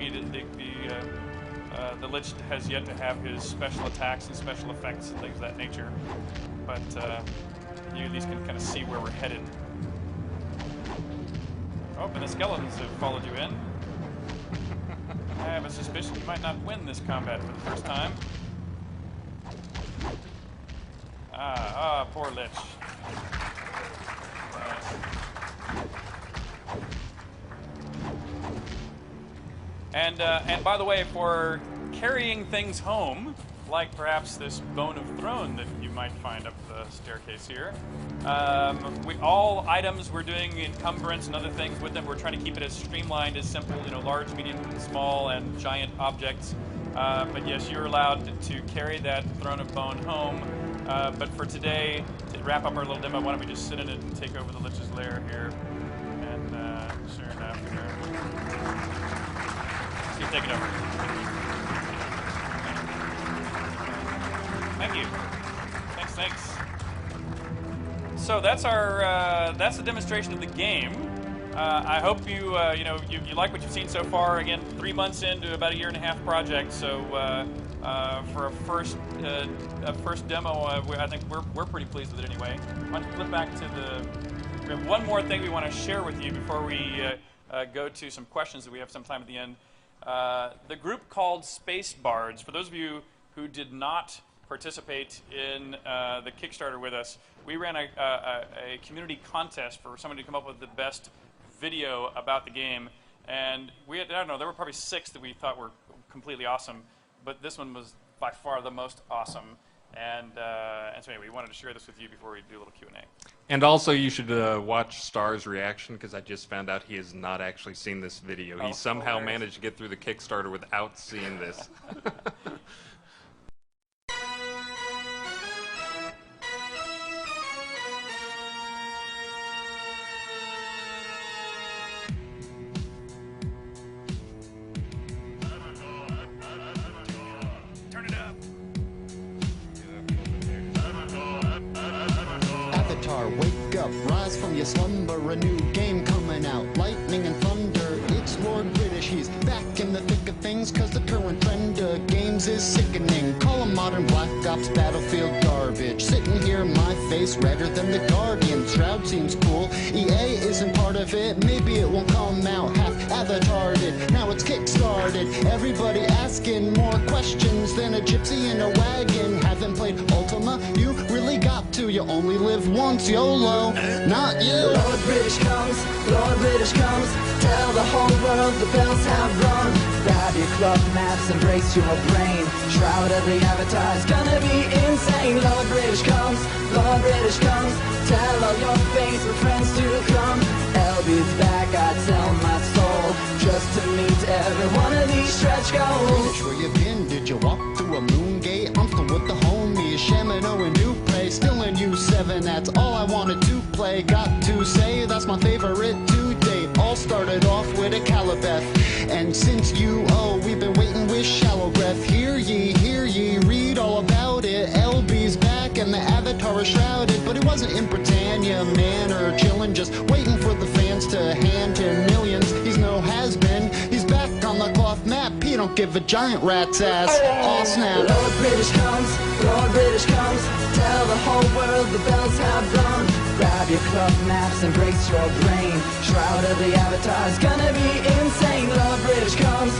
the Lich has yet to have his special attacks and special effects and things of that nature. But you at least can kind of see where we're headed. Oh, and the skeletons have followed you in. I have a suspicion you might not win this combat for the first time. Poor Lich. And by the way, for carrying things home, like perhaps this bone of throne that you might find up the staircase here, all items we're doing encumbrance and other things with them. We're trying to keep it as streamlined as simple, large, medium, small, and giant objects. But yes, you're allowed to carry that throne of bone home. But for today, to wrap up our little demo, why don't we just sit in it and take over the Lich's lair here. And sure enough, here. So you take it over. Thank you. Thanks. So that's our that's the demonstration of the game. I hope you you like what you've seen so far. Again, 3 months into about a 1.5-year project. So for a first demo, I think we're pretty pleased with it anyway. Why don't you flip back to we have one more thing we want to share with you before we go to some questions that we have sometime at the end. The group called Space Bards. For those of you who did not participate in the Kickstarter with us, we ran a community contest for somebody to come up with the best video about the game, and I don't know, there were probably 6 that we thought were completely awesome, but this one was by far the most awesome, and so anyway, we wanted to share this with you before we do a little Q&A. And also, you should watch Star's reaction, because I just found out he has not actually seen this video. He somehow managed to get through the Kickstarter without seeing this. Wake up, rise from your slumber, a new game coming out, lightning and thunder, it's Lord British, he's back in the thick of things, cause the current trend of games is sickening, call 'em modern Black Ops, Battlefield garbage, sitting here, my face redder than the Guardian, Shroud seems cool, EA isn't part of it, maybe it won't come out half avatared, now it's kickstarted, everybody asking more questions than a gypsy in a wagon, haven't played Ultima, you really got to, you only live once, YOLO, not you. Lord British comes, tell the whole world the bells have rung. Grab your club maps, embrace your brain. Shroud of the Avatar's gonna be insane. Lord British comes, tell all your faithful friends to come. LB's back, I sell my soul, just to meet every one of these stretch goals. British, where you been? Did you walk through a moon gate? I'm still with the homies, Shamino and Duplay, still in U7, that's all I wanted to play. Got to say, that's my favorite to date. All started off with a Calibeth, and since we've been waiting with shallow breath. Hear ye, read all about it. LB's back and the Avatar is shrouded, but he wasn't in Britannia, man, or chillin', just waiting for the fans to hand him millions. He's no has-been, he's back on the cloth map, he don't give a giant rat's ass. Aw, snap. Lord British comes, tell the whole world the bells have rung. Grab your club maps, embrace your brain. Shroud of the Avatar's gonna be insane. Lord British comes,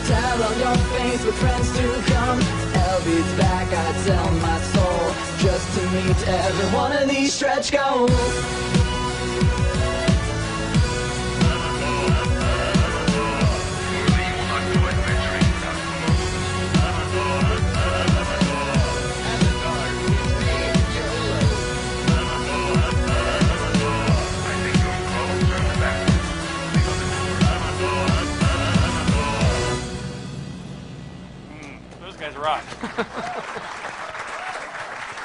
tell all your faithful friends to come. LB's back, I'd sell my soul, just to meet every one of these stretch goals. Rock.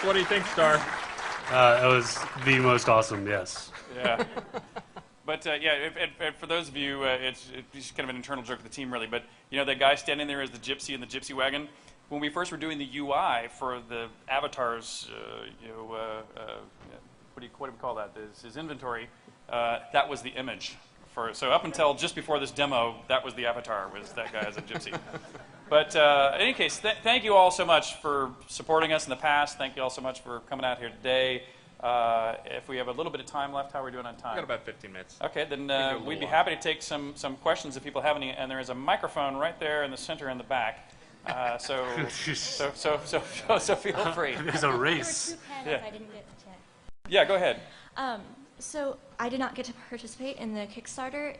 What do you think, Star? It was the most awesome, yes. Yeah. But yeah, and for those of you, it's just kind of an internal joke of the team, really. But you know, that guy standing there is the gypsy in the gypsy wagon. When we first were doing the UI for the avatars, what do we call that? His inventory. That was the image. So up until just before this demo, that was the avatar. Was that guy as a gypsy? But in any case, thank you all so much for supporting us in the past. Thank you all so much for coming out here today. If we have a little bit of time left, how are we doing on time? We've got about 15 minutes. Okay, then we'd be happy to take some questions if people have any. And there is a microphone right there in the center in the back. So feel free. There's a race. There were 2 panels I didn't get to check. Yeah, go ahead. So I did not get to participate in the Kickstarter.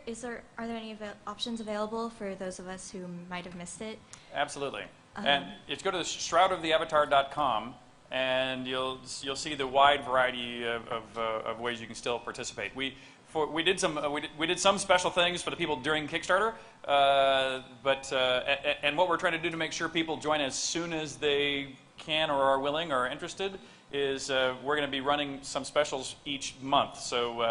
Are there any options available for those of us who might have missed it? Absolutely. And if you go to the shroudoftheavatar.com, and you'll see the wide variety of ways you can still participate. We did some special things for the people during Kickstarter, and what we're trying to do to make sure people join as soon as they can or are willing or are interested, is we're going to be running some specials each month. So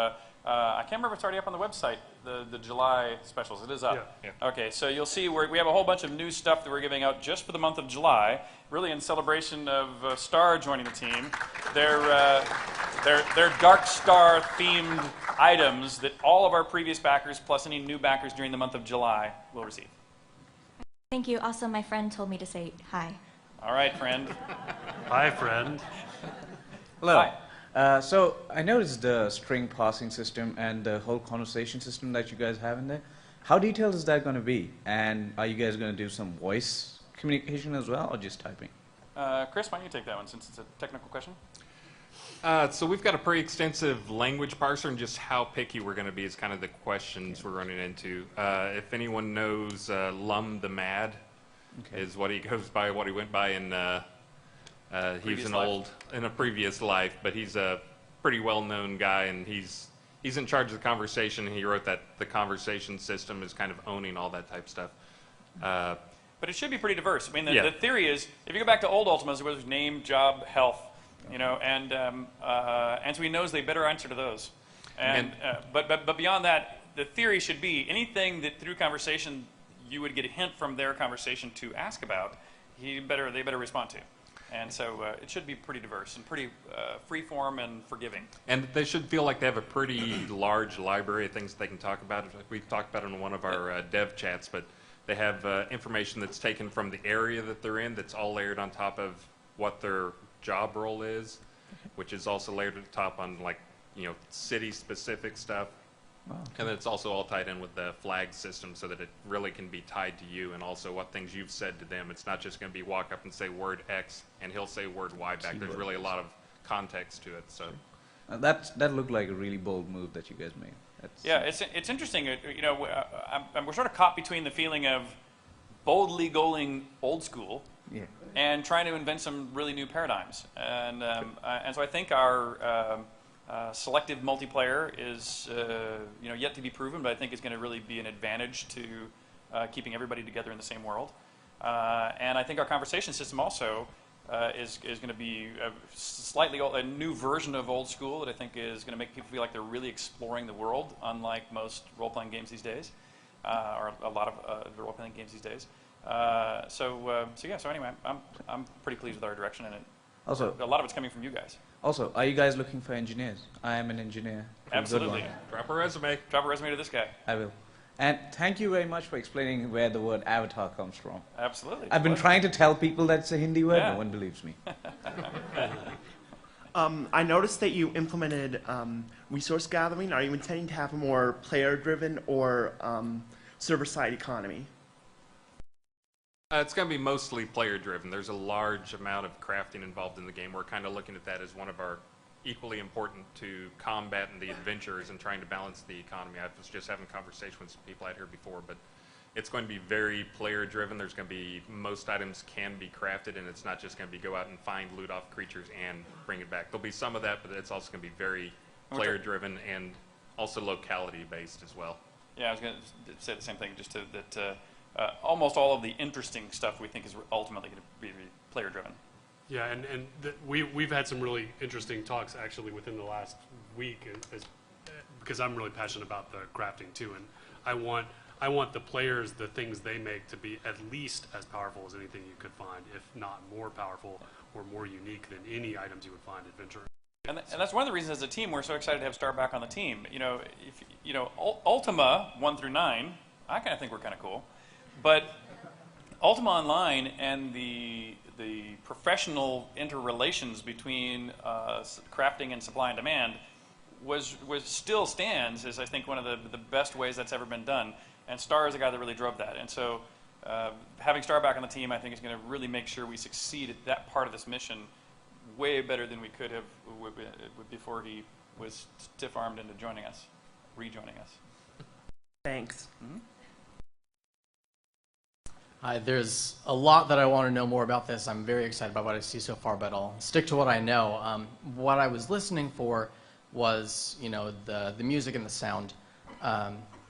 I can't remember if it's already up on the website, the July specials. It is up. Yeah. Okay, so you'll see we have a whole bunch of new stuff that we're giving out just for the month of July, really in celebration of Star joining the team. They're Dark Star themed items that all of our previous backers plus any new backers during the month of July will receive. Thank you. Also, my friend told me to say hi. All right, friend. Hi, friend. Hello. Hi. So I noticed the string passing system and the whole conversation system that you guys have in there. How detailed is that going to be? And are you guys going to do some voice communication as well, or just typing? Chris, why don't you take that one since it's a technical question? So we've got a pretty extensive language parser, and just how picky we're going to be is kind of the questions we're running into. If anyone knows Lum the Mad, is what he goes by, what he went by in. He was in a previous life, but he's a pretty well-known guy, and he's in charge of the conversation. He wrote that the conversation system is kind of owning all that type stuff. But it should be pretty diverse. I mean, Yeah. the theory is, if you go back to old Ultimas, it was name, job, health, you know, and so he knows they better answer to those. But beyond that, the theory should be anything that through conversation you would get a hint from their conversation to ask about, they better respond to. And so it should be pretty diverse and pretty free-form and forgiving. And they should feel like they have a pretty large library of things that they can talk about. We've talked about it in one of our dev chats, but they have information that's taken from the area that they're in that's all layered on top of what their job role is, which is also layered at the top on, like, you know, city-specific stuff. Wow. And then it's also all tied in with the flag system so that it really can be tied to you and also what things you've said to them. It's not just going to be walk up and say word X and he'll say word Y back. There's really a lot of context to it. So That looked like a really bold move that you guys made. Yeah, it's interesting. You know, we're sort of caught between the feeling of boldly going old school and trying to invent some really new paradigms. And so I think our selective multiplayer is you know, yet to be proven, but I think it's going to really be an advantage to keeping everybody together in the same world. And I think our conversation system also is going to be a new version of old school that I think is going to make people feel like they're really exploring the world, unlike most role-playing games these days, or a lot of role-playing games these days. So anyway, I'm pretty pleased with our direction, and Also, a lot of it's coming from you guys. Also, are you guys looking for engineers? I am an engineer. Absolutely. drop a resume. Drop a resume to this guy. I will. And thank you very much for explaining where the word avatar comes from. Absolutely. I've been trying to tell people that's a Hindi word. Yeah. No one believes me. I noticed that you implemented resource gathering. Are you intending to have a more player-driven or server-side economy? It's going to be mostly player-driven. There's a large amount of crafting involved in the game. We're kind of looking at that as one of our equally important to combat and the adventures and trying to balance the economy. I was just having a conversation with some people out here before, but it's going to be very player-driven. There's going to be most items can be crafted, and it's not just going to be go out and find loot off creatures and bring it back. There'll be some of that, but it's also going to be very player-driven and also locality-based as well. Yeah, I was going to say the same thing, just that almost all of the interesting stuff we think is ultimately going to be player-driven. Yeah, and we've had some really interesting talks actually within the last week, because I'm really passionate about the crafting too, and I want the players, the things they make, to be at least as powerful as anything you could find, if not more powerful or more unique than any items you would find adventuring. And that's one of the reasons as a team we're so excited to have Star back on the team. You know, Ultima 1 through 9, I kind of think we're kind of cool, but Ultima Online and the professional interrelations between crafting and supply and demand still stands as I think one of the best ways that's ever been done. And Star is the guy that really drove that. And so having Star back on the team, I think, is going to really make sure we succeed at that part of this mission way better than we could have before he was stiff-armed into rejoining us. Thanks. Mm-hmm. Hi, there's a lot that I want to know more about this. I'm very excited about what I see so far, but I'll stick to what I know. What I was listening for was, the music and the sound.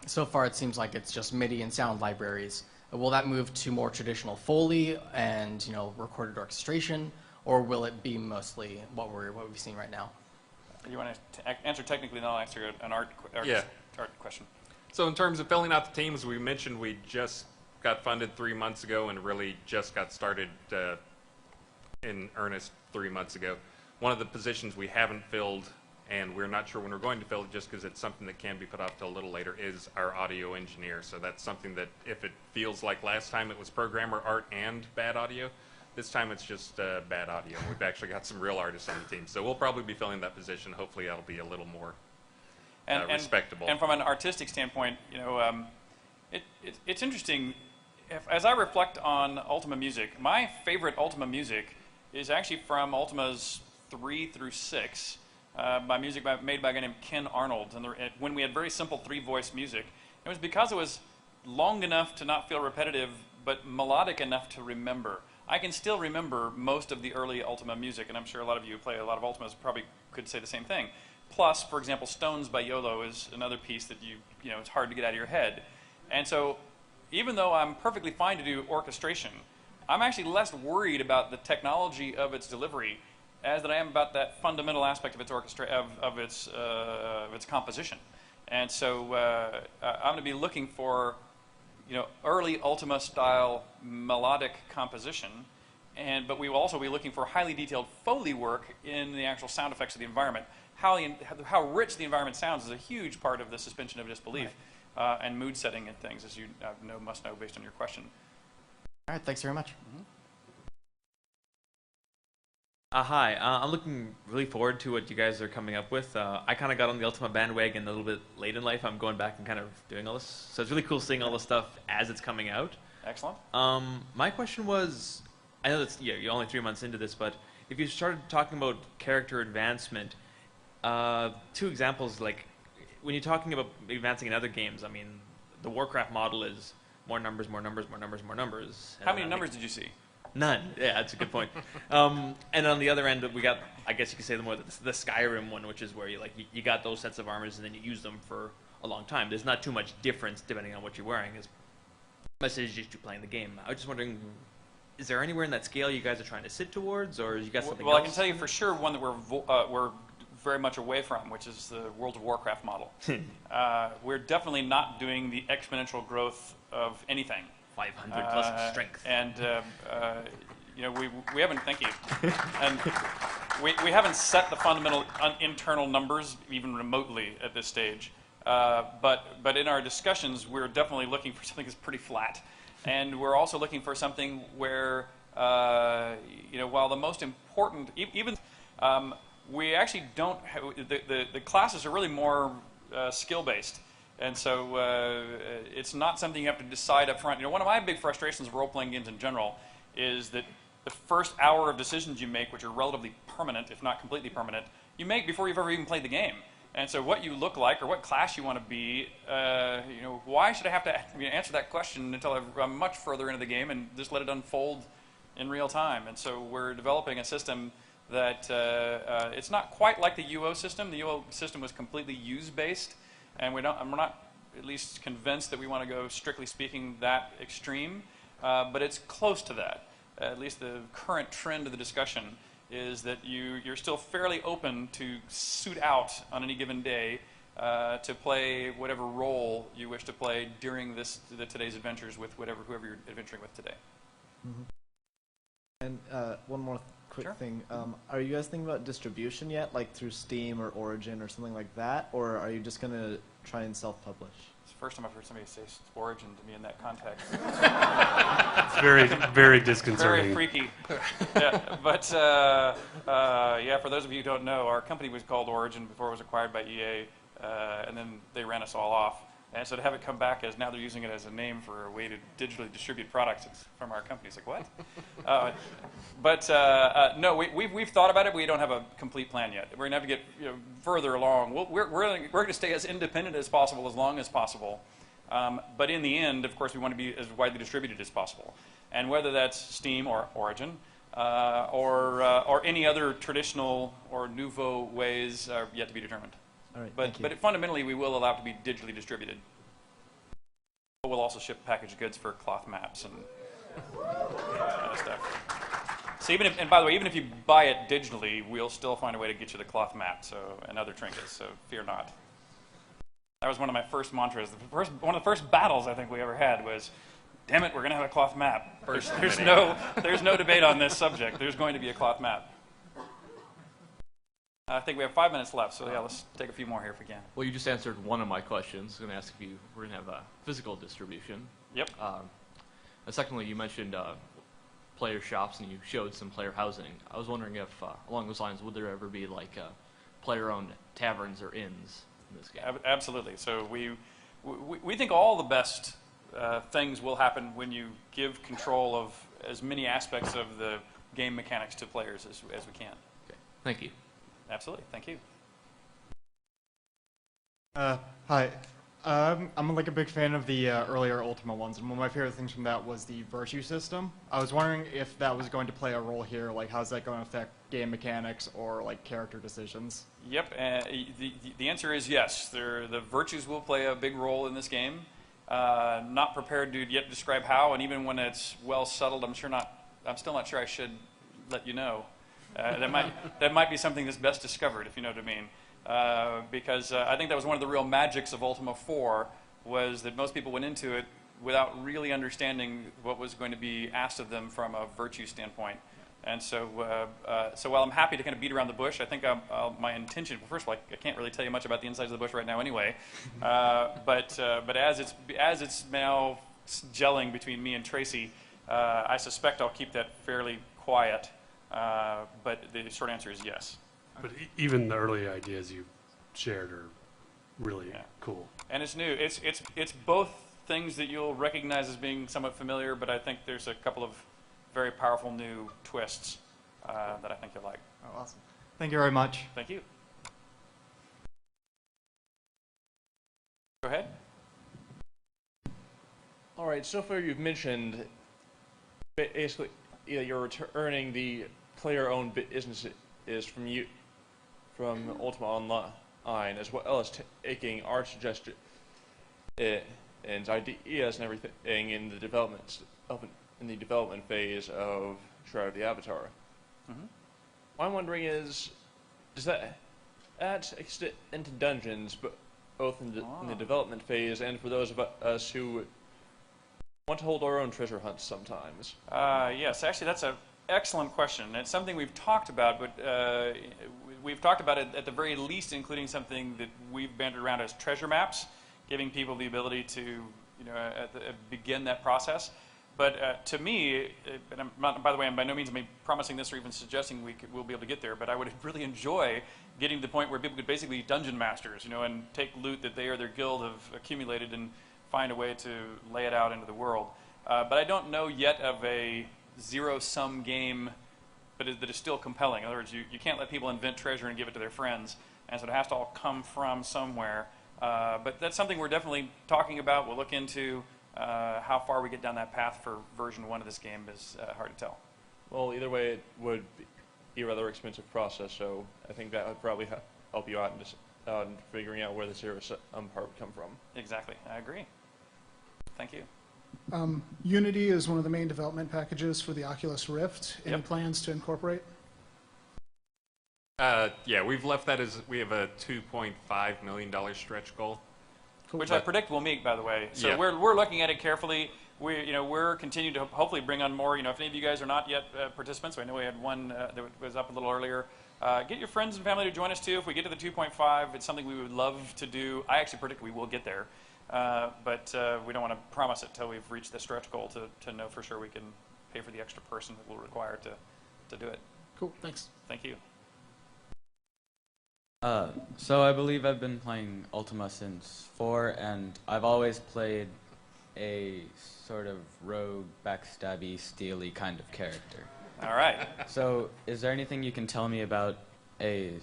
So far, it seems like it's just MIDI and sound libraries. Will that move to more traditional Foley and, recorded orchestration? or will it be mostly what we've seen right now? You want to answer technically, then I'll answer an art question. So in terms of filling out the teams, we mentioned we just got funded 3 months ago and really just got started in earnest 3 months ago. One of the positions we haven't filled, and we're not sure when we're going to fill it just because it's something that can be put off till a little later, is our audio engineer. So that's something that if it feels like last time it was programmer, art, and bad audio, this time it's just bad audio. We've actually got some real artists on the team. So we'll probably be filling that position. Hopefully that'll be a little more respectable. And from an artistic standpoint, you know, it's interesting. As I reflect on Ultima music, my favorite Ultima music is actually from Ultimas 3 through 6, by music made by a guy named Ken Arnold. And when we had very simple 3-voice music, it was because it was long enough to not feel repetitive, but melodic enough to remember. I can still remember most of the early Ultima music, and I'm sure a lot of you who play a lot of Ultimas probably could say the same thing. Plus, for example, Stones by YOLO is another piece that you know, it's hard to get out of your head. And so, even though I'm perfectly fine to do orchestration, I'm actually less worried about the technology of its delivery as that I am about that fundamental aspect of its of its composition. And so I'm going to be looking for, you know, early Ultima style melodic composition, but we will also be looking for highly detailed Foley work in the actual sound effects of the environment. How rich the environment sounds is a huge part of the suspension of disbelief, and mood setting and things, as you must know based on your question. All right, thanks very much. Hi, I'm looking really forward to what you guys are coming up with. I kind of got on the Ultima bandwagon a little bit late in life. I'm going back and kind of doing all this. So it's really cool seeing all this stuff as it's coming out. Excellent. My question was, I know that's, you're only 3 months into this, but if you started talking about character advancement, 2 examples, like when you're talking about advancing in other games, I mean, the Warcraft model is more numbers, more numbers, more numbers, more numbers. How many numbers did you see? None. Yeah, that's a good point. And on the other end, we got, I guess you could say, the Skyrim one, which is where you got those sets of armors and then you use them for a long time. There's not too much difference depending on what you're wearing. As just you playing the game. I was just wondering, is there anywhere in that scale you guys are trying to sit towards, or you got something else? Well, I can tell you for sure one that we're very much away from, which is the World of Warcraft model. We're definitely not doing the exponential growth of anything. 500 plus strength. And you know, we haven't. Thank you. And we haven't set the fundamental internal numbers even remotely at this stage. But in our discussions, we're definitely looking for something that's pretty flat, and we're also looking for something where you know, while the most important, even we actually don't have, the classes are really more skill based. And so it's not something you have to decide up front. You know, one of my big frustrations of role-playing games in general is that the first hour of decisions you make, which are relatively permanent, if not completely permanent, you make before you've ever even played the game. And so what you look like or what class you want to be, you know, why should I have to answer that question until I'm much further into the game and just let it unfold in real time? And so we're developing a system that it's not quite like the UO system. The UO system was completely use-based. And we're not at least convinced that we want to go, strictly speaking, that extreme, but it's close to that. At least the current trend of the discussion is that you're still fairly open to suit out on any given day to play whatever role you wish to play during today's adventures with whoever you're adventuring with today. And one more quick thing. Are you guys thinking about distribution yet, like through Steam or Origin or something like that, or are you just going to try and self-publish? It's the first time I've heard somebody say Origin to me in that context. It's very, very disconcerting. Very freaky. Yeah, but yeah, for those of you who don't know, our company was called Origin before it was acquired by EA, and then they ran us all off. And so to have it come back as now they're using it as a name for a way to digitally distribute products from our company, it's like, what? But no, we've thought about it. We don't have a complete plan yet. We're going to have to get further along. We're going to stay as independent as possible as long as possible. But in the end, of course, we want to be as widely distributed as possible. And whether that's Steam or Origin or any other traditional or nouveau ways are yet to be determined. All right, but fundamentally, we will allow it to be digitally distributed. We'll also ship packaged goods for cloth maps and stuff. So and by the way, even if you buy it digitally, we'll still find a way to get you the cloth map, and other trinkets. So fear not. That was one of my first mantras. One of the first battles I think we ever had was, "Damn it, we're going to have a cloth map." There's no debate on this subject. There's going to be a cloth map. I think we have 5 minutes left, so yeah, let's take a few more here if we can. Well, you just answered one of my questions. I was going to ask if you were going to have a physical distribution. Yep. And secondly, you mentioned player shops and you showed some player housing. I was wondering if, along those lines, would there ever be like player-owned taverns or inns in this game? Absolutely. So we think all the best things will happen when you give control of as many aspects of the game mechanics to players as we can. Okay. Thank you. Absolutely. Thank you. Hi. I'm like a big fan of the earlier Ultima ones, and one of my favorite things from that was the virtue system. I was wondering if that was going to play a role here, like how's that going to affect game mechanics or like character decisions? Yep. The answer is yes. The virtues will play a big role in this game. Not prepared to yet describe how, and even when it's well settled, I'm still not sure I should let you know. That might be something that's best discovered, if you know what I mean. Because I think that was one of the real magics of Ultima 4, was that most people went into it without really understanding what was going to be asked of them from a virtue standpoint. And so while I'm happy to kind of beat around the bush, I think my intention, well, first of all, I can't really tell you much about the insides of the bush right now anyway, but as it's now gelling between me and Tracy, I suspect I'll keep that fairly quiet. But the short answer is yes. But even the early ideas you shared are really cool. And it's new. It's both things that you'll recognize as being somewhat familiar, but I think there's a couple of very powerful new twists that I think you'll like. Oh, awesome. Thank you very much. Thank you. Go ahead. All right, so far you've mentioned basically you're returning the player-owned businesses from Ultima Online, as well as taking art suggestions and ideas and everything in the development phase of Shroud of the Avatar. Mm-hmm. What I'm wondering is, does that extend into dungeons, but both in the development phase and for those of us who want to hold our own treasure hunts sometimes? Yes, actually, that's an excellent question. It's something we've talked about, but we've talked about it at the very least, including something that we've bandied around as treasure maps, giving people the ability to, begin that process. But to me, and by the way, I'm by no means promising this or even suggesting we'll be able to get there, but I would really enjoy getting to the point where people could basically be dungeon masters, and take loot that they or their guild have accumulated and find a way to lay it out into the world. But I don't know yet of a zero-sum game that is still compelling. In other words, you can't let people invent treasure and give it to their friends, and so it has to all come from somewhere. But that's something we're definitely talking about. We'll look into how far we get down that path for version 1 of this game is hard to tell. Well, either way, it would be a rather expensive process, so I think that would probably help you out in figuring out where the zero-sum part would come from. Exactly. I agree. Thank you. Unity is one of the main development packages for the Oculus Rift. Any Yep. plans to incorporate? Yeah, we've left that as we have a $2.5 million stretch goal. Cool. Which I predict we'll meet, by the way. So Yeah. we're looking at it carefully. We're continuing to hopefully bring on more. If any of you guys are not yet participants, I know we had one that was up a little earlier. Get your friends and family to join us too. If we get to the 2.5, it's something we would love to do. I actually predict we will get there, but we don't want to promise it till we've reached the stretch goal to know for sure we can pay for the extra person that we'll require to do it. Cool, thanks. Thank you. So I believe I've been playing Ultima since 4, and I've always played a sort of rogue, backstabby, steely kind of character. All right. So is there anything you can tell me about a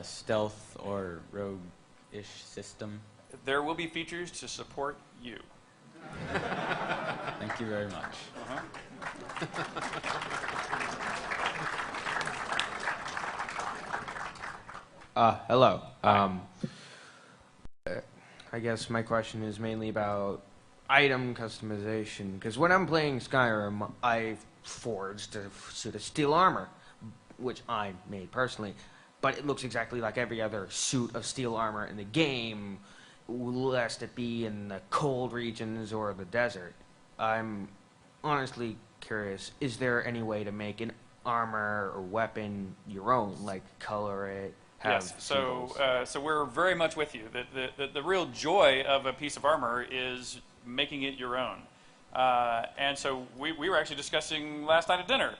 stealth or rogue-ish system? There will be features to support you. Thank you very much. Hello. I guess my question is mainly about item customization, because when I'm playing Skyrim, I forged to suit a steel armor, which I made personally. But it looks exactly like every other suit of steel armor in the game, lest it be in the cold regions or the desert. I'm honestly curious, is there any way to make an armor or weapon your own, like color it, have Yes, symbols? so we're very much with you. The real joy of a piece of armor is making it your own. And so we were actually discussing last night at dinner,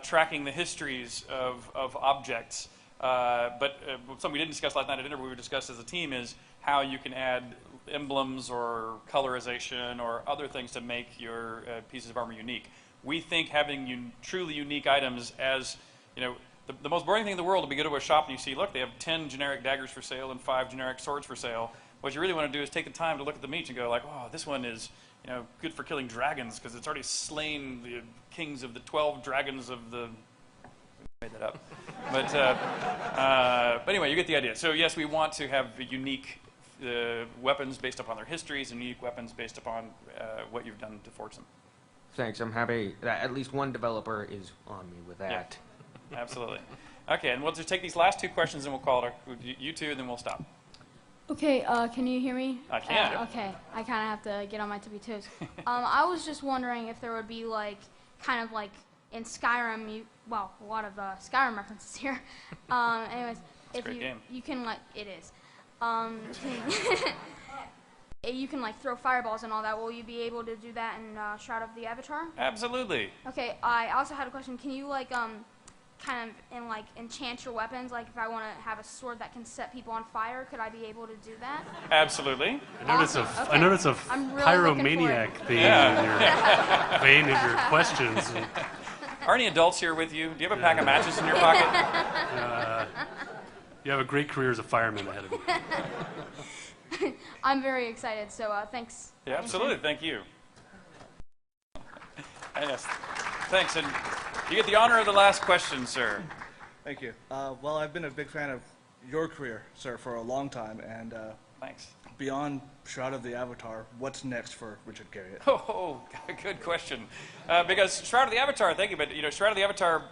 tracking the histories of objects. But something we didn't discuss last night at dinner, but we discussed as a team, is how you can add emblems or colorization or other things to make your pieces of armor unique. We think having truly unique items, as you know, the most boring thing in the world would be go to a shop and you see, look, they have 10 generic daggers for sale and 5 generic swords for sale. What you really want to do is take the time to look at the meat and go like, oh, this one is, you know, good for killing dragons because it's already slain the kings of the 12 dragons of the... I made that up. But anyway, you get the idea. So yes, we want to have unique weapons based upon their histories and unique weapons based upon what you've done to forge them. Thanks, I'm happy that at least one developer is on me with that. Yeah, absolutely. Okay, and we'll just take these last 2 questions and we'll call it you 2, and then we'll stop. Okay, can you hear me? I can. Okay, I kind of have to get on my tippy toes. I was just wondering if there would be like, kind of like in Skyrim, well, a lot of Skyrim references here. Anyways, if you can like, it is. You can like throw fireballs and all that. Will you be able to do that in Shroud of the Avatar? Absolutely. Okay, I also had a question. Can you like kind of enchant your weapons? Like if I want to have a sword that can set people on fire, could I be able to do that? Absolutely. I notice a really pyromaniac theme in your vein of your questions. Are any adults here with you? Do you have a pack of matches in your pocket? You have a great career as a fireman ahead of you. I'm very excited, so thanks. Yeah, absolutely. Thank you. Yes. Thanks. And you get the honor of the last question, sir. Thank you. Well, I've been a big fan of your career, sir, for a long time. And thanks. Beyond Shroud of the Avatar, what's next for Richard Garriott? Oh, good question. Because Shroud of the Avatar, thank you, but you know, Shroud of the Avatar,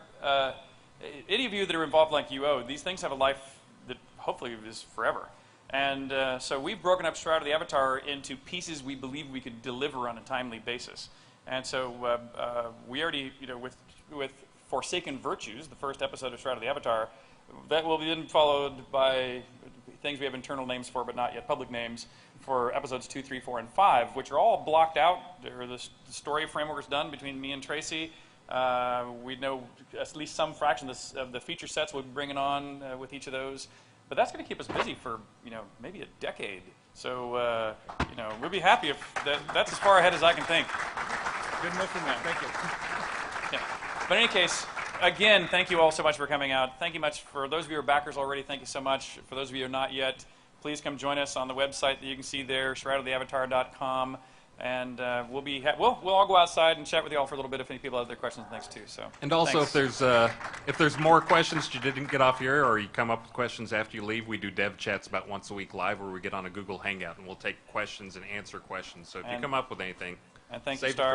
any of you that are involved like UO, these things have a life that hopefully is forever. And so we've broken up Shroud of the Avatar into pieces we believe we could deliver on a timely basis. And so we already, you know, with Forsaken Virtues, the first episode of Shroud of the Avatar, that will be then followed by things we have internal names for, but not yet public names, for episodes 2, 3, 4, and 5, which are all blocked out. The story framework is done between me and Tracy. We know at least some fraction of the feature sets we'll be bringing on with each of those. But that's going to keep us busy for, you know, maybe a decade. So, you know, we'll be happy if that's as far ahead as I can think. Good enough for me. Thank you. Yeah. But in any case, again, thank you all so much for coming out. Thank you much for those of you who are backers already. Thank you so much. For those of you who are not yet, please come join us on the website that you can see there, shroudoftheavatar.com. And we'll all go outside and chat with you all for a little bit if any people have their questions and things too. So. And also, thanks. if there's more questions you didn't get off here, or you come up with questions after you leave, we do dev chats about once a week live, where we get on a Google Hangout and we'll take questions and answer questions. So if you come up with anything, and thank save you, Star.